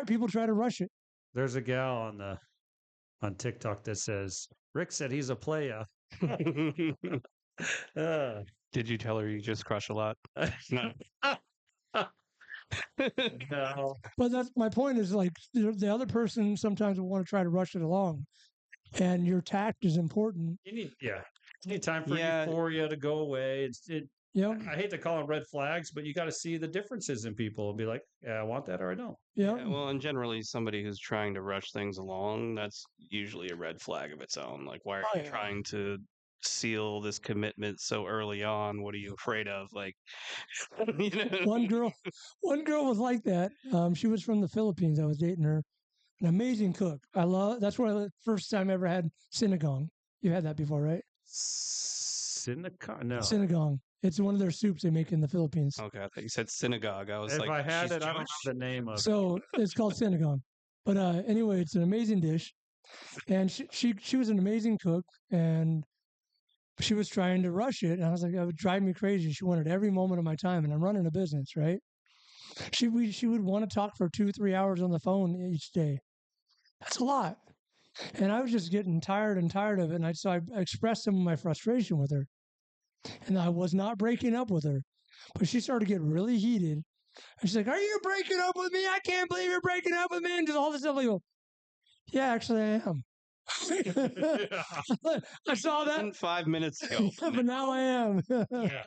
People try to rush it. There's a gal on TikTok that says, Rick said he's a playa. Did you tell her you just crush a lot? No. No. But that's my point is like the other person sometimes will want to try to rush it along, and your tact is important. You need time for Yeah. euphoria to go away. Yeah. I hate to call them red flags, but you got to see the differences in people and be like, yeah, I want that or I don't. Yeah. Yeah, well, and generally, somebody who's trying to rush things along, that's usually a red flag of its own. Like, why are Oh, you yeah. trying to seal this commitment so early on? What are you afraid of? Like, One girl was like that. She was from the Philippines. I was dating her. An amazing cook. That's where the first time I ever had sinigang. You had that before, right? No. Sinigang. It's one of their soups they make in the Philippines. Okay, I thought you said synagogue. I was If like, I had she's it, I don't know Jewish? the name of it. So it's called sinigang. But anyway, it's an amazing dish. And she was an amazing cook, and she was trying to rush it. And I was like, that would drive me crazy. She wanted every moment of my time, and I'm running a business, right? She would want to talk for 2-3 hours on the phone each day. That's a lot. And I was just getting tired of it. And so I expressed some of my frustration with her. And I was not breaking up with her. But she started to get really heated. And she's like, are you breaking up with me? I can't believe you're breaking up with me. And just all this stuff. I go, yeah, actually I am. I saw that 5 minutes ago. but now I am. Yeah.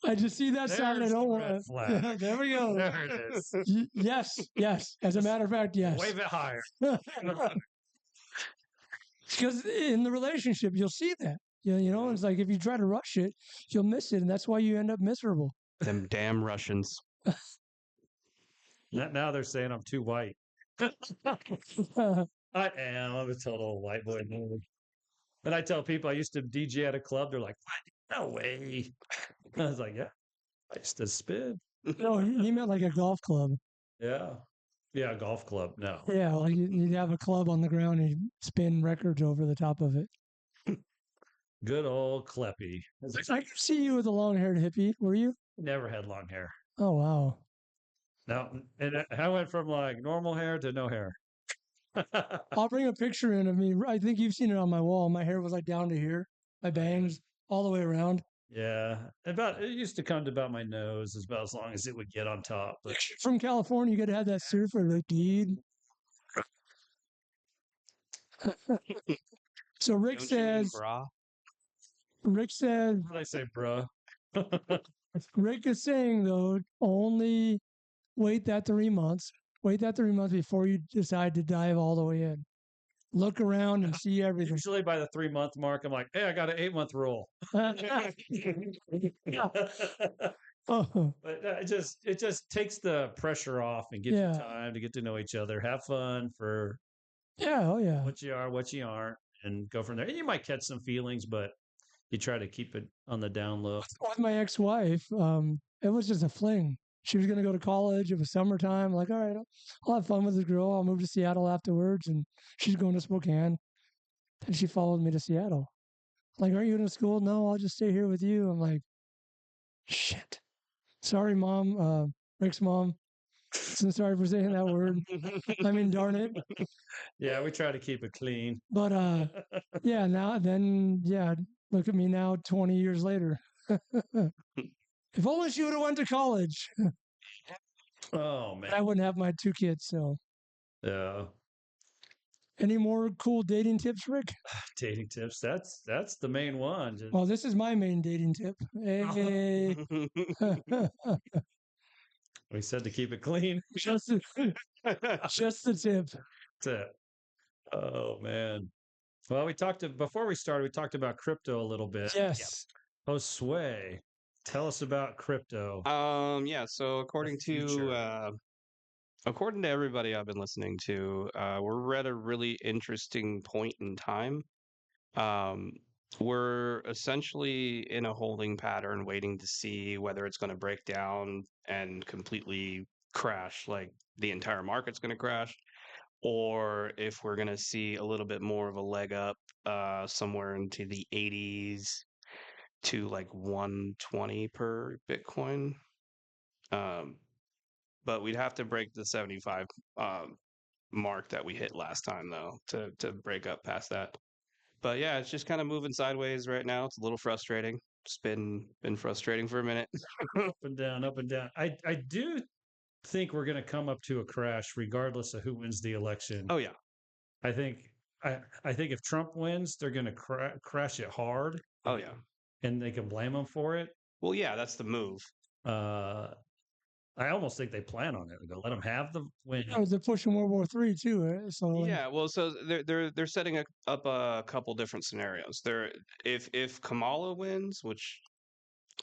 I just see that sign. I There's don't the want red it. flag. There we go. There it is. Yes. As a matter of fact, yes. Wave it higher. Because in the relationship, you'll see that. It's like if you try to rush it, you'll miss it, and that's why you end up miserable. Them damn Russians. Now they're saying I'm too white. I am. I'm a total white boy. And I tell people I used to DJ at a club. They're like, what? No way. I was like, yeah, I used to spin. No, he meant like a golf club. Yeah. Yeah, golf club. No. Yeah, like you'd have a club on the ground and you'd spin records over the top of it. Good old Kleppy. I could see you with a long-haired hippie. Were you? Never had long hair. Oh, wow. No. And I went from like normal hair to no hair. I'll bring a picture in of me. I think you've seen it on my wall. My hair was like down to here. My bangs all the way around. Yeah. It used to come to about my nose, about as long as it would get on top. But From California, you got to have that surfer, like, dude. So Rick Don't you mean says, bra? Rick says, what did I say, bruh? Rick is saying though, only wait that 3 months. Wait that 3 months before you decide to dive all the way in. Look around and see everything. Usually by the 3 month mark, I'm like, hey, I got an 8 month rule. Oh, But it just takes the pressure off and gives Yeah. you time to get to know each other, have fun for yeah, oh yeah. what you are, what you aren't, and go from there. And you might catch some feelings, but you try to keep it on the down low. With my ex-wife, it was just a fling. She was going to go to college. It was summertime. Like, all right, I'll have fun with this girl. I'll move to Seattle afterwards, and she's going to Spokane. And she followed me to Seattle. Like, aren't you going to school? No, I'll just stay here with you. I'm like, shit. Sorry, mom. Rick's mom. So sorry for saying that word. I mean, darn it. Yeah, we try to keep it clean. But yeah, look at me now, 20 years later. If only she would have went to college, Oh man. I wouldn't have my 2 kids. So, Yeah. any more cool dating tips, Rick? Dating tips. That's the main one. Just- Well, this is my main dating tip. Hey, we said to keep it clean. just the tip. That's it. Oh man. Well, before we started, we talked about crypto a little bit. Yes. Oh, Sway, tell us about crypto. Yeah, so future. according to everybody I've been listening to, we're at a really interesting point in time. We're essentially in a holding pattern, waiting to see whether it's going to break down and completely crash, like the entire market's going to crash, or if we're going to see a little bit more of a leg up, somewhere into the 80s to like 120 per Bitcoin. But we'd have to break the 75 mark that we hit last time, though, to break up past that. But yeah, it's just kind of moving sideways right now. It's a little frustrating. It's been frustrating for a minute. Up and down, up and down. I do think we're going to come up to a crash, regardless of who wins the election. Oh yeah, I think I think if Trump wins, they're going to crash it hard. oh yeah. And they can blame him for it. Well, yeah, that's the move. I almost think they plan on it. They're going to let him have the win. Oh, they're pushing World War III too. So like, Yeah, well, so they're setting up a couple different scenarios. If Kamala wins, which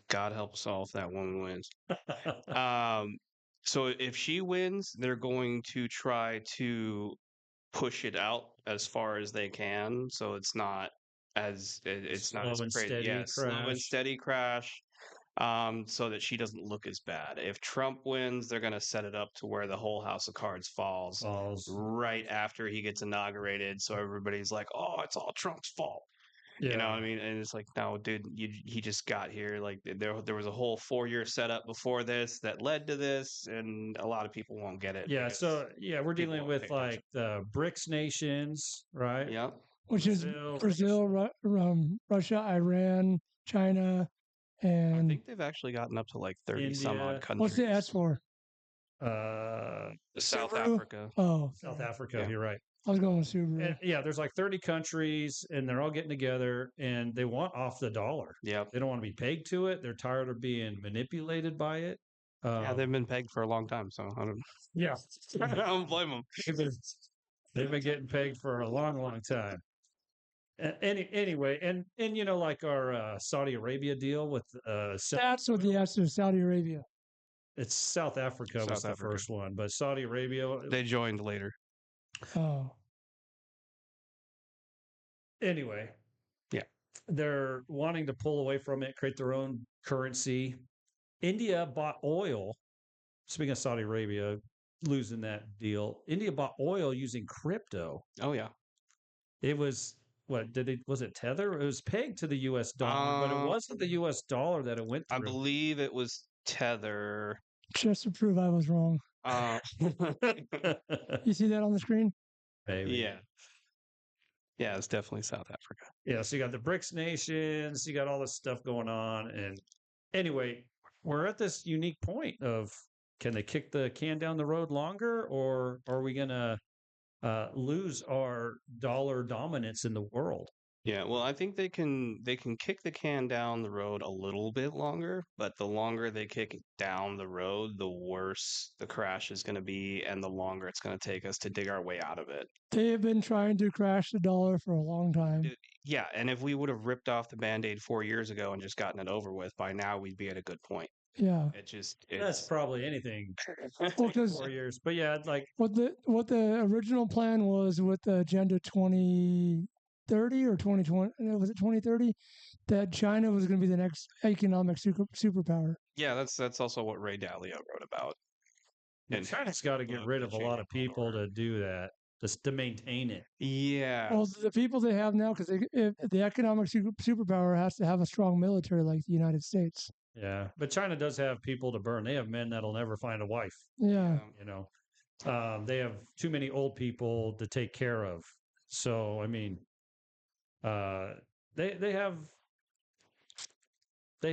God help us all if that woman wins. So if she wins, they're going to try to push it out as far as they can, so it's not as Slow and crazy. steady Yeah, slow and crash. steady crash. So that she doesn't look as bad. If Trump wins, they're going to set it up to where the whole house of cards falls right after he gets inaugurated. So everybody's like, "Oh, it's all Trump's fault." Yeah. You know what I mean? And it's like, no, dude, he just got here. Like there was a whole 4-year setup before this that led to this, and a lot of people won't get it. Yeah. because So yeah, we're people dealing won't with pay attention. like the BRICS nations, right? Yeah. which is Brazil, Russia, Iran, China, I and think they've actually gotten up to like 30 some India. odd countries. what's the S for? South Subaru? Africa. Oh, South Africa. Yeah. You're right. I was going with Subaru. And yeah, there's like 30 countries, and they're all getting together, and they want off the dollar. Yep. They don't want to be pegged to it. They're tired of being manipulated by it. Yeah, they've been pegged for a long time, so I don't, Yeah. I don't blame them. They've been getting pegged for a long, long time. Anyway, and you know, like our Saudi Arabia deal with That's what the S is, Saudi Arabia. it's South Africa was South the Africa. first one, but Saudi Arabia. They joined later. Oh, Anyway, Yeah. they're wanting to pull away from it, create their own currency. India bought oil. Speaking of Saudi Arabia losing that deal, India bought oil using crypto. Oh yeah. It was was it Tether? It was pegged to the US dollar, but it wasn't the US dollar that it went I through. believe it was Tether. just to prove I was wrong. You see that on the screen? Maybe. Yeah. Yeah, it's definitely South Africa. Yeah, so you got the BRICS nations, you got all this stuff going on. And anyway, we're at this unique point of, can they kick the can down the road longer, or are we going to lose our dollar dominance in the world? Yeah, well, I think they can kick the can down the road a little bit longer, but the longer they kick it down the road, the worse the crash is going to be, and the longer it's going to take us to dig our way out of it. They have been trying to crash the dollar for a long time. Dude, yeah, and if we would have ripped off the Band-Aid 4 years ago and just gotten it over with, by now we'd be at a good point. Yeah. That's probably anything. Well, 'cause 4 years, but yeah, like what the original plan was with the Agenda 2030 or 2020, was it 2030? That China was going to be the next economic superpower. Yeah, that's also what Ray Dalio wrote about. And China's got to get rid of a lot of people to do that, just to maintain it. yeah, Well, the people they have now, because the economic superpower has to have a strong military like the United States. Yeah, but China does have people to burn. They have men that'll never find a wife. Yeah. You know, they have too many old people to take care of. So I mean, they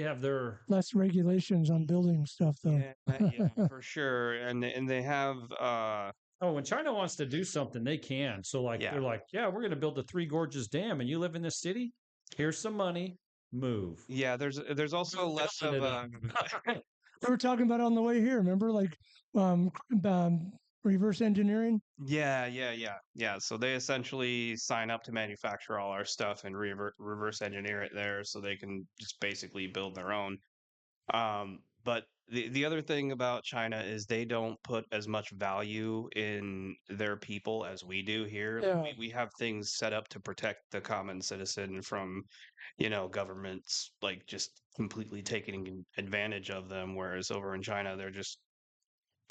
have their Less regulations on building stuff, though. yeah, for sure. And they have oh, when China wants to do something, they can. So like Yeah. they're like, yeah, we're going to build the Three Gorges Dam, and you live in this city. Here's some money. Move. yeah, there's also less of a We were talking about it on the way here. Remember, like reverse engineering. yeah. So they essentially sign up to manufacture all our stuff and reverse engineer it there, so they can just basically build their own. But the other thing about China is they don't put as much value in their people as we do here. Yeah. We have things set up to protect the common citizen from, governments like just completely taking advantage of them. Whereas over in China, they're just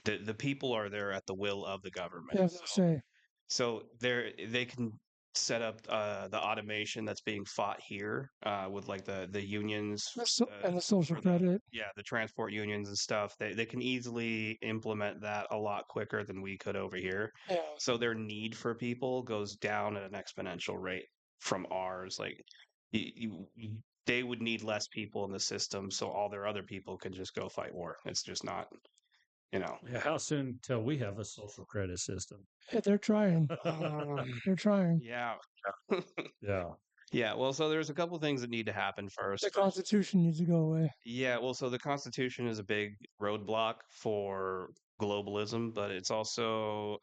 the people are there at the will of the government. Yeah, I was gonna say. So they can set up the automation that's being fought here with like the unions And the social for credit. the transport unions and stuff. They can easily implement that a lot quicker than we could over here. Yeah. So their need for people goes down at an exponential rate from ours. Like they would need less people in the system, so all their other people can just go fight war. It's just not, Yeah, how soon till we have a social credit system? Yeah, they're trying. They're trying. Yeah. Yeah. Yeah, well, so there's a couple things that need to happen first. The Constitution needs to go away. Yeah, well, so the Constitution is a big roadblock for globalism, but it's also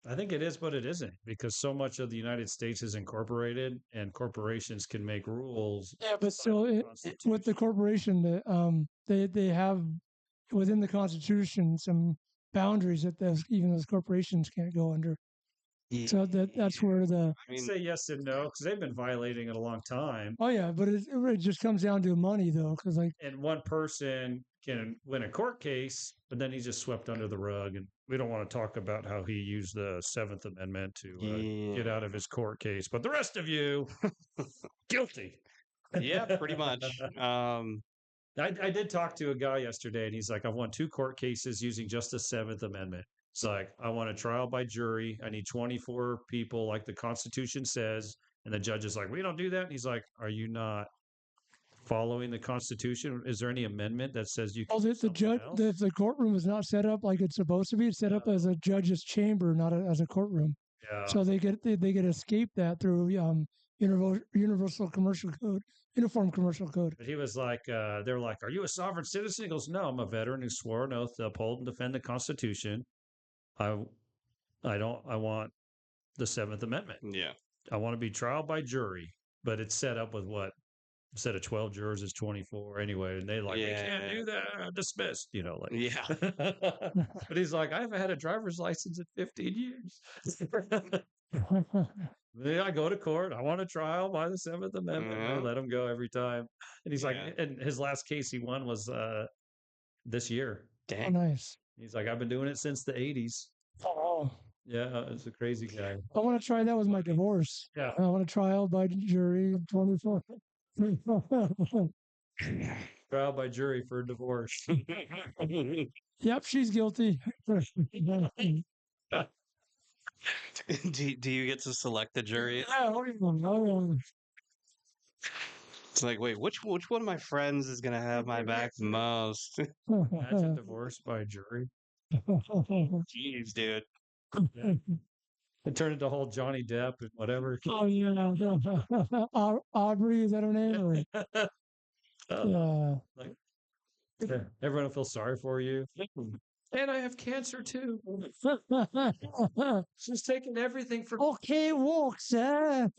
I think it is, but it isn't, because so much of the United States is incorporated, and corporations can make rules. Yeah, but still, with the Constitution. corporation, they have within the Constitution some boundaries that even those corporations can't go under. So that's where the I mean, say yes and no, because they've been violating it a long time. oh yeah, but it just comes down to money though, because like And one person can win a court case, but then he's just swept under the rug. And we don't want to talk about how he used the Seventh Amendment to get out of his court case. But the rest of you, guilty. yeah, pretty much. I did talk to a guy yesterday, and he's like, I've won 2 court cases using just the Seventh Amendment. It's like, I want a trial by jury. I need 24 people, like the Constitution says. And the judge is like, we don't do that. And he's like, are you not following the Constitution? Is there any amendment that says you can? oh, do the something judge, else? the courtroom is not set up like it's supposed to be. It's set up as a judge's chamber, not as a courtroom. Yeah. So they get escape that through Universal Commercial Code, Uniform Commercial Code. But he was like, they're like, are you a sovereign citizen? He goes, no, I'm a veteran who swore an oath to uphold and defend the Constitution. I want the Seventh Amendment. Yeah. I want to be trial by jury, but it's set up with what? Instead of 12 jurors, it's 24 anyway. And they like, we can't do that. Dismissed, like. Yeah. But he's like, I haven't had a driver's license in 15 years. Yeah, I go to court. I want a trial by the Seventh Amendment. Yeah. I let him go every time. And he's like, Yeah. and his last case he won was this year. Oh, Dang. nice. He's like, I've been doing it since the 80s. Oh, Yeah, it's a crazy guy. I want to try that with my divorce. Yeah. I want a trial by jury. 24. Trial by jury for divorce. Yep, she's guilty. Do you get to select the jury? Yeah, oh, yeah. It's like, wait, which one of my friends is gonna have my back the most? Imagine divorce by jury. Jeez, dude. It turned into whole Johnny Depp and whatever. Oh yeah, Aubrey, is that her name? Oh, Or, like, everyone will feel sorry for you. And I have cancer too. She's taking everything from. okay, walk, sir.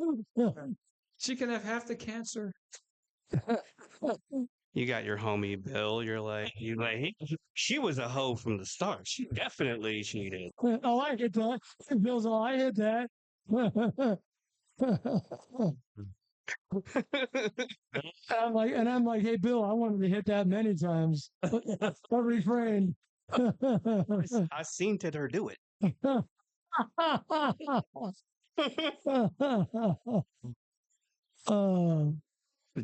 She can have half the cancer. You got your homie Bill. You're like, she was a hoe from the start. She definitely cheated. Oh, I hit that. Bill's all, I hit that. And I'm like, hey, Bill, I wanted to hit that many times. But refrain. I seen her do it.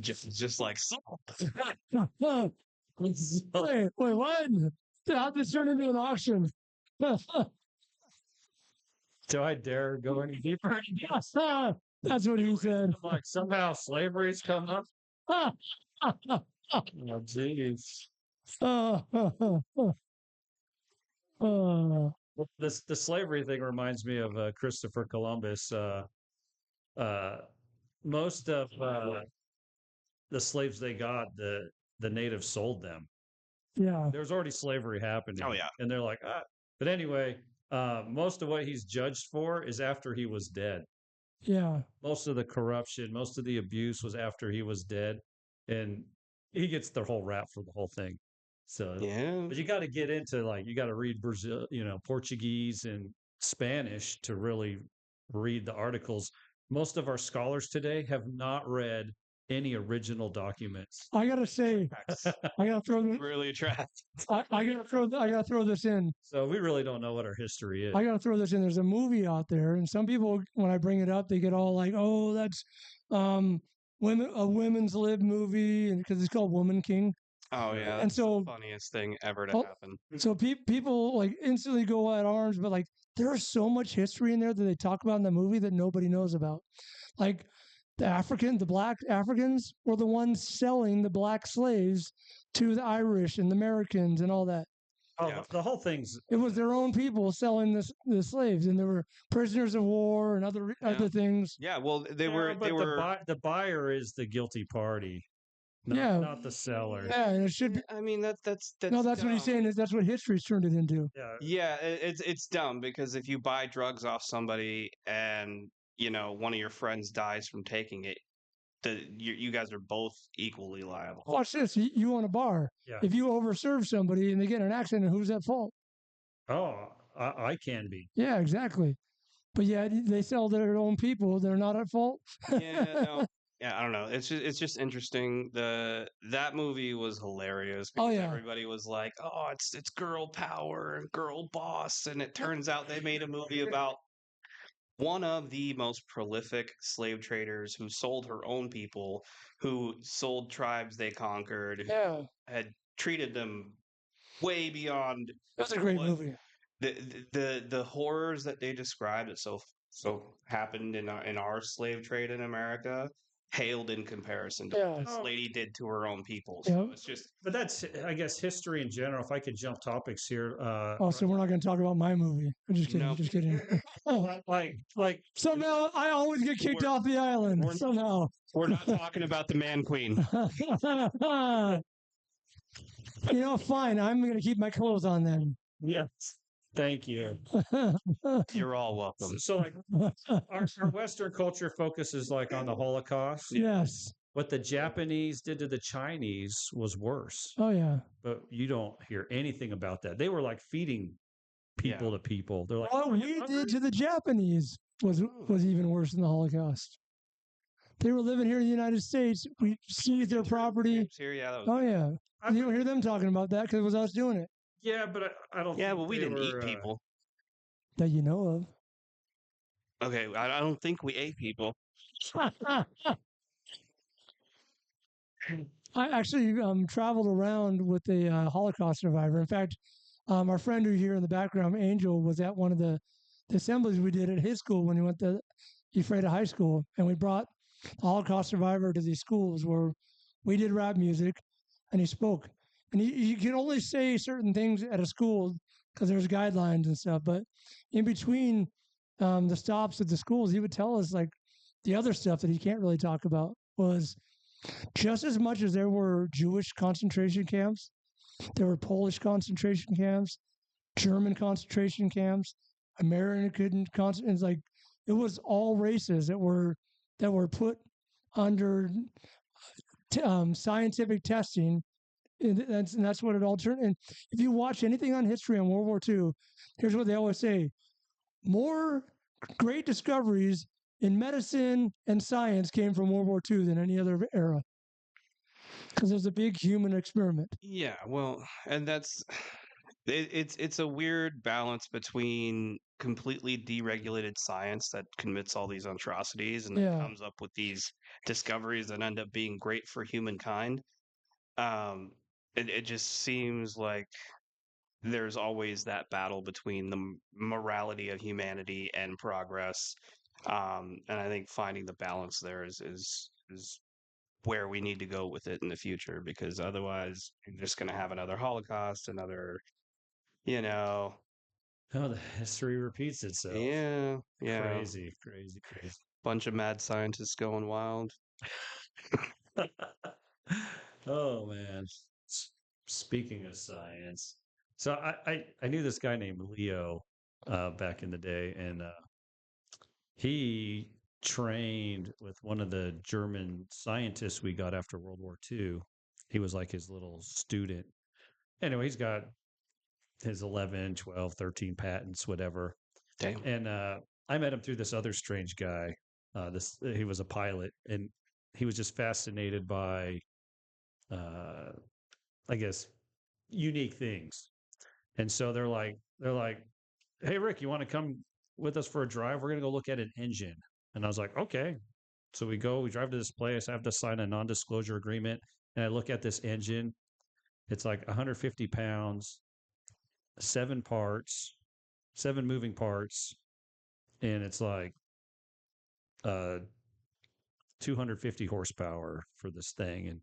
Just like so. Wait, what? How'd this turn into an auction? Do I dare go any deeper? That's what he said. I'm like, somehow slavery's come up. Oh, jeez. The slavery thing reminds me of Christopher Columbus. Most of the slaves they got, the natives sold them. yeah, There was already slavery happening. Oh, yeah. And they're like, ah. But anyway, most of what he's judged for is after he was dead. yeah. Most of the corruption, most of the abuse was after he was dead. And he gets the whole rap for the whole thing. So, Yeah. but you got to get into you got to read Portuguese and Spanish to really read the articles. Most of our scholars today have not read any original documents. I gotta say, I gotta throw Really attractive. I gotta throw this in. So we really don't know what our history is. I gotta throw this in. There's a movie out there, and some people, when I bring it up, they get all like, "Oh, that's women's lib movie," and because it's called Woman King. Oh yeah. And That's so- the funniest thing ever to Oh, happen. So people like instantly go at arms, but like there's so much history in there that they talk about in the movie that nobody knows about. Like the black Africans were the ones selling the black slaves to the Irish and the Americans and all that. Oh, Yeah. the whole thing's It was their own people selling the slaves, and there were prisoners of war and other things. Yeah. Well, they Yeah, were. but They were. the buyer is the guilty party, Yeah. not the seller. Yeah, and it should be. I mean, that's No, that's what he's dumb. saying is that's what history's turned it into. Yeah, Yeah, it's dumb because if you buy drugs off somebody and one of your friends dies from taking it, you guys are both equally liable. Watch this. You own a bar. yeah. If you overserve somebody and they get in an accident, who's at fault? Oh, I can be. Yeah, exactly. But yeah, they sell their own people. They're not at fault. Yeah, no, yeah, I don't know. It's just interesting. That movie was hilarious Oh, because yeah. everybody was like, "Oh, it's girl power and girl boss," and it turns out they made a movie about one of the most prolific slave traders who sold her own people, who sold tribes they conquered, who Yeah, had treated them way beyond that's a great what- movie. the horrors that they described that so happened in our slave trade in America paled in comparison to Yeah. what this Oh. lady did to her own people. So Yeah. it's just But that's, I guess, history in general. If I could jump topics here, Oh, so we're not going to talk about my movie. I'm just kidding. Nope. Just kidding. like Somehow I always get kicked We're- off the island. we're- Somehow. we're not talking about the man queen. Fine. I'm going to keep my clothes on then. yes, thank you. You're all welcome. So like our Western culture focuses like on the Holocaust. Yes. What the Japanese did to the Chinese was worse, Oh, yeah. but you don't hear anything about that. They were like feeding people to people. They're like, What we did to the Japanese was even worse than the Holocaust. They were living here in the United States. We seized their property. Here, yeah, that was, Oh, yeah. I- You don't hear them talking about that because it was us doing it yeah, but I don't. yeah. think Well, we they didn't eat were, people. that you know Okay, I don't think we ate people. of. I actually traveled around with a Holocaust survivor. In fact, our friend who here in the background, Angel, was at one of the assemblies we did at his school when he went to Ephrata High School. And we brought the Holocaust survivor to these schools where we did rap music and he spoke. And you can only say certain things at a school because there's guidelines and stuff. But in between the stops at the schools, he would tell us like the other stuff that he can't really talk about was just as much as there were Jewish concentration camps, there were Polish concentration camps, German concentration camps, American concentration. Like it was all races that were put under scientific testing, and that's what it all turned. And if you watch anything on history on World War II, here's what they always say: more great discoveries in medicine and science came from World War II than any other era, because it was a big human experiment. Yeah, well, and that's it's a weird balance between completely deregulated science that commits all these atrocities and then Yeah. comes up with these discoveries that end up being great for humankind. Um, it just seems like there's always that battle between the morality of humanity and progress. And I think finding the balance there is where we need to go with it in the future, because otherwise you're just going to have another Holocaust, another, you know, Oh, the history repeats itself. yeah, Crazy, crazy, crazy. bunch of mad scientists going wild. Oh man. Speaking of science, so I knew this guy named Leo back in the day, and he trained with one of the German scientists we got after World War II. He was like his little student. Anyway, he's got his 11, 12, 13 patents, whatever. Damn. And I met him through this other strange guy. He was a pilot, and he was just fascinated by, I guess, unique things. And so they're like, "Hey, Rick, you want to come with us for a drive? We're gonna go look at an engine." And I was like, "Okay." So we drive to this place. I have to sign a non-disclosure agreement, and I look at this engine. It's like 150 pounds, 7 parts, 7 moving parts, and it's like 250 horsepower for this thing. And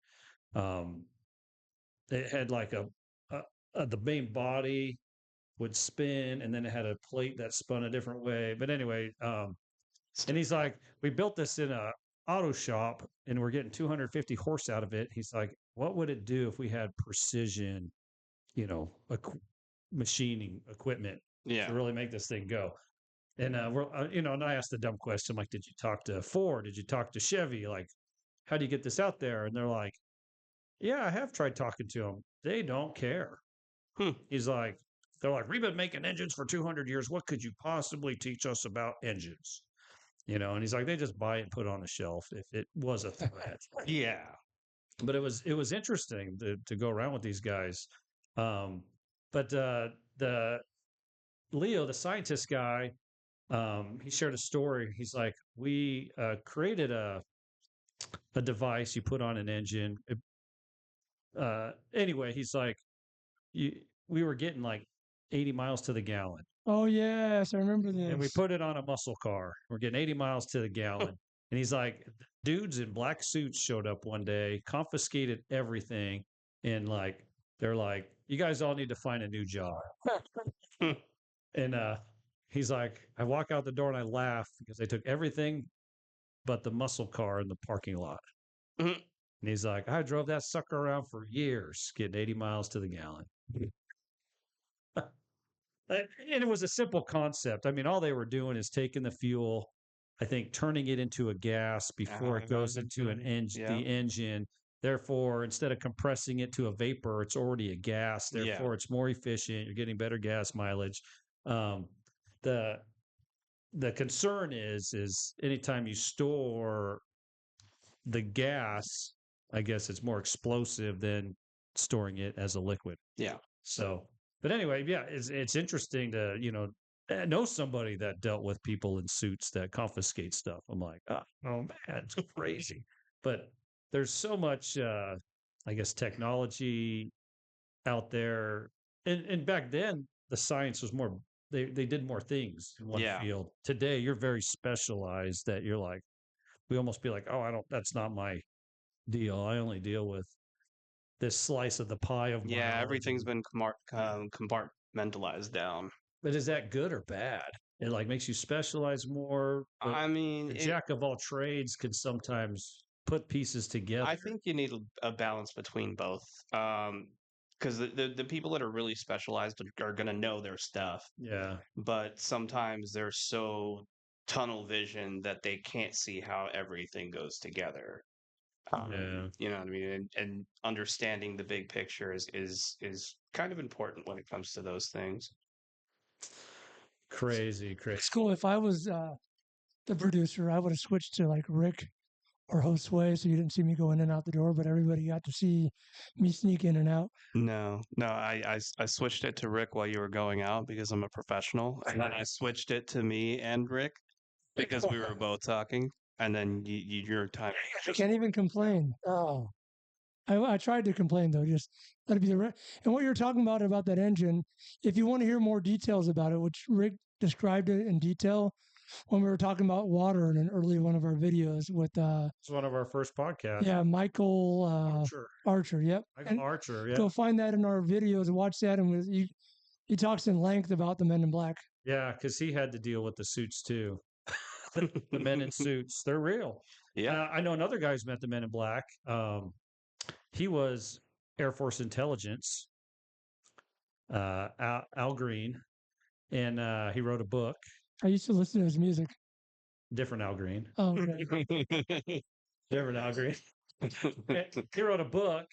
it had like the main body would spin, and then it had a plate that spun a different way. But anyway, and he's like, "We built this in a auto shop, and we're getting 250 horse out of it." He's like, "What would it do if we had precision, machining equipment Yeah. to really make this thing go?" And and I asked the dumb question, like, "Did you talk to Ford? Did you talk to Chevy? Like, how do you get this out there?" And they're like, "Yeah, I have tried talking to them. They don't care." He's like, "They're like, we've been making engines for 200 years. What could you possibly teach us about engines?" And he's like, "They just buy it and put it on a shelf if it was a threat." Yeah. But it was interesting to go around with these guys. But the Leo, the scientist guy, he shared a story. He's like, "We created a device you put on an engine." Anyway, he's like, we were getting like 80 miles to the gallon. Oh yes, I remember this. And we put it on a muscle car. We're getting 80 miles to the gallon. And he's like, dudes in black suits showed up one day, confiscated everything, and like they're like, "You guys all need to find a new job." And he's like, I walk out the door and I laugh because they took everything but the muscle car in the parking lot. Mhm. And he's like, "I drove that sucker around for years, getting 80 miles to the gallon." And it was a simple concept. I mean, all they were doing is taking the fuel, I think, turning it into a gas before it goes into an engine. The engine. Therefore, instead of compressing it to a vapor, it's already a gas. Therefore, it's more efficient. You're getting better gas mileage. The concern is anytime you store the gas, I guess it's more explosive than storing it as a liquid. Yeah. So, but anyway, yeah, it's interesting to know somebody that dealt with people in suits that confiscate stuff. I'm like, oh man, it's crazy. But there's so much, I guess, technology out there, and back then the science was more. They did more things in one field. Today, you're very specialized. That you're like, we almost be like, "Oh, that's not my deal. I only deal with this slice of the pie of everything's been compartmentalized down." But is that good or bad? it like makes you specialize more. But I mean, the jack of all trades could sometimes put pieces together. I think you need a balance between both. Because the people that are really specialized are going to know their stuff, Yeah. but sometimes they're so tunnel vision that they can't see how everything goes together. Yeah. You know what I mean? And understanding the big picture is kind of important when it comes to those things. Crazy. It's cool. If I was the producer, I would have switched to like Rick or Josue, so you didn't see me go in and out the door, but everybody got to see me sneak in and out. No, I switched it to Rick while you were going out because I'm a professional, and then I switched it to me and Rick because we were both talking, and then your time. I can't even complain. Oh, I tried to complain though. Just let it be and what you're talking about that engine. If you want to hear more details about it, which Rick described it in detail when we were talking about water in an early one of our videos with It's one of our first podcasts. yeah, Michael Archer. Yep. Michael And Archer. Yeah. go find that in our videos and watch that. And he talks in length about the Men in Black. Yeah, because he had to deal with the suits too. The men in suits, they're real. Yeah. I know another guy who's met the Men in Black. He was Air Force intelligence, Al Green, and he wrote a book. I used to listen to his music. Different Al Green. Oh, okay. Different Al Green. He wrote a book.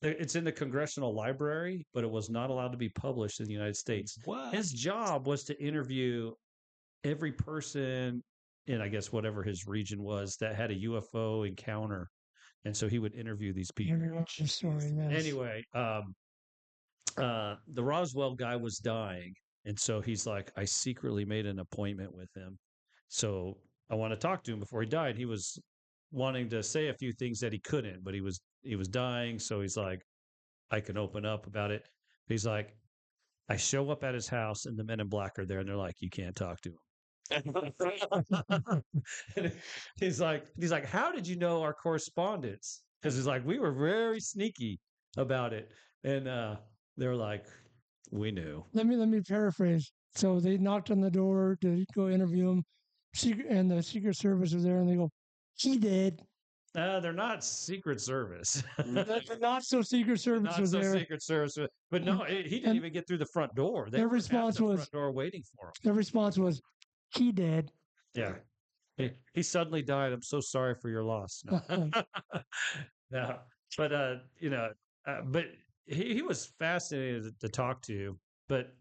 It's in the Congressional Library, but it was not allowed to be published in the United States. What? His job was to interview every person in, I guess, whatever his region was that had a UFO encounter. And so he would interview these people. Story, yes. Anyway, the Roswell guy was dying. And so he's like, I secretly made an appointment with him. So I want to talk to him before he died. He was wanting to say a few things that he couldn't, but he was dying. So he's like, I can open up about it. He's like, I show up at his house and the Men in Black are there and they're like, you can't talk to him. he's like, how did you know our correspondence? Because he's like, we were very sneaky about it. And they're like, we knew. Let me paraphrase. So they knocked on the door to go interview him. And the Secret Service was there and they go, he did. They're not Secret Service. The not so Secret Service Not was so there. Secret Service. But no, he didn't even get through the front door. They Their were at response the was front door waiting for him. Their response was, he did. Yeah. He suddenly died. I'm so sorry for your loss. No. No. But but he was fascinating to talk to, but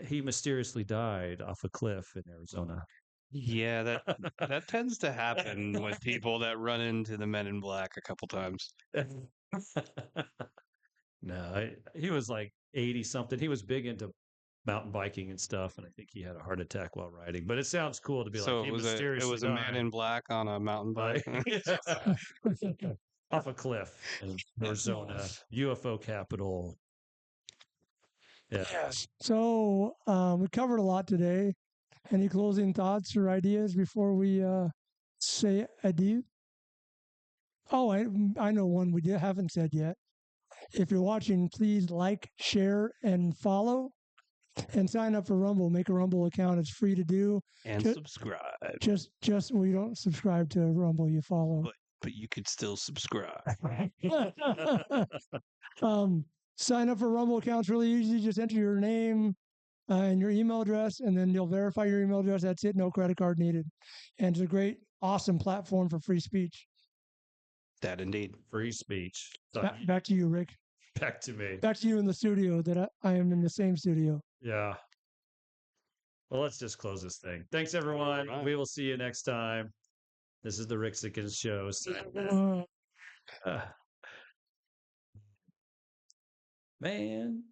he mysteriously died off a cliff in Arizona. Yeah, that tends to happen with people that run into the Men in Black a couple times. No, he was like 80 something. He was big into mountain biking and stuff, and I think he had a heart attack while riding. But it sounds cool to be So like, it was a Man in Black on a mountain bike. Off a cliff in Arizona, UFO capital. Yeah. Yes. So we covered a lot today. Any closing thoughts or ideas before we say adieu? Oh, I know one we haven't said yet. If you're watching, please like, share, and follow. And sign up for Rumble. Make a Rumble account. It's free to do. And subscribe. Just we don't subscribe to Rumble. You follow. But you could still subscribe. Sign up for Rumble accounts really easy. Just enter your name and your email address, and then you'll verify your email address. That's it. No credit card needed. And it's a great, awesome platform for free speech. That indeed. Free speech. Back to you, Rick. Back to me. Back to you in the studio that I am in the same studio. Yeah. Well, let's just close this thing. Thanks, everyone. Right. We will see you next time. This is the Rick Sickens Show. Man.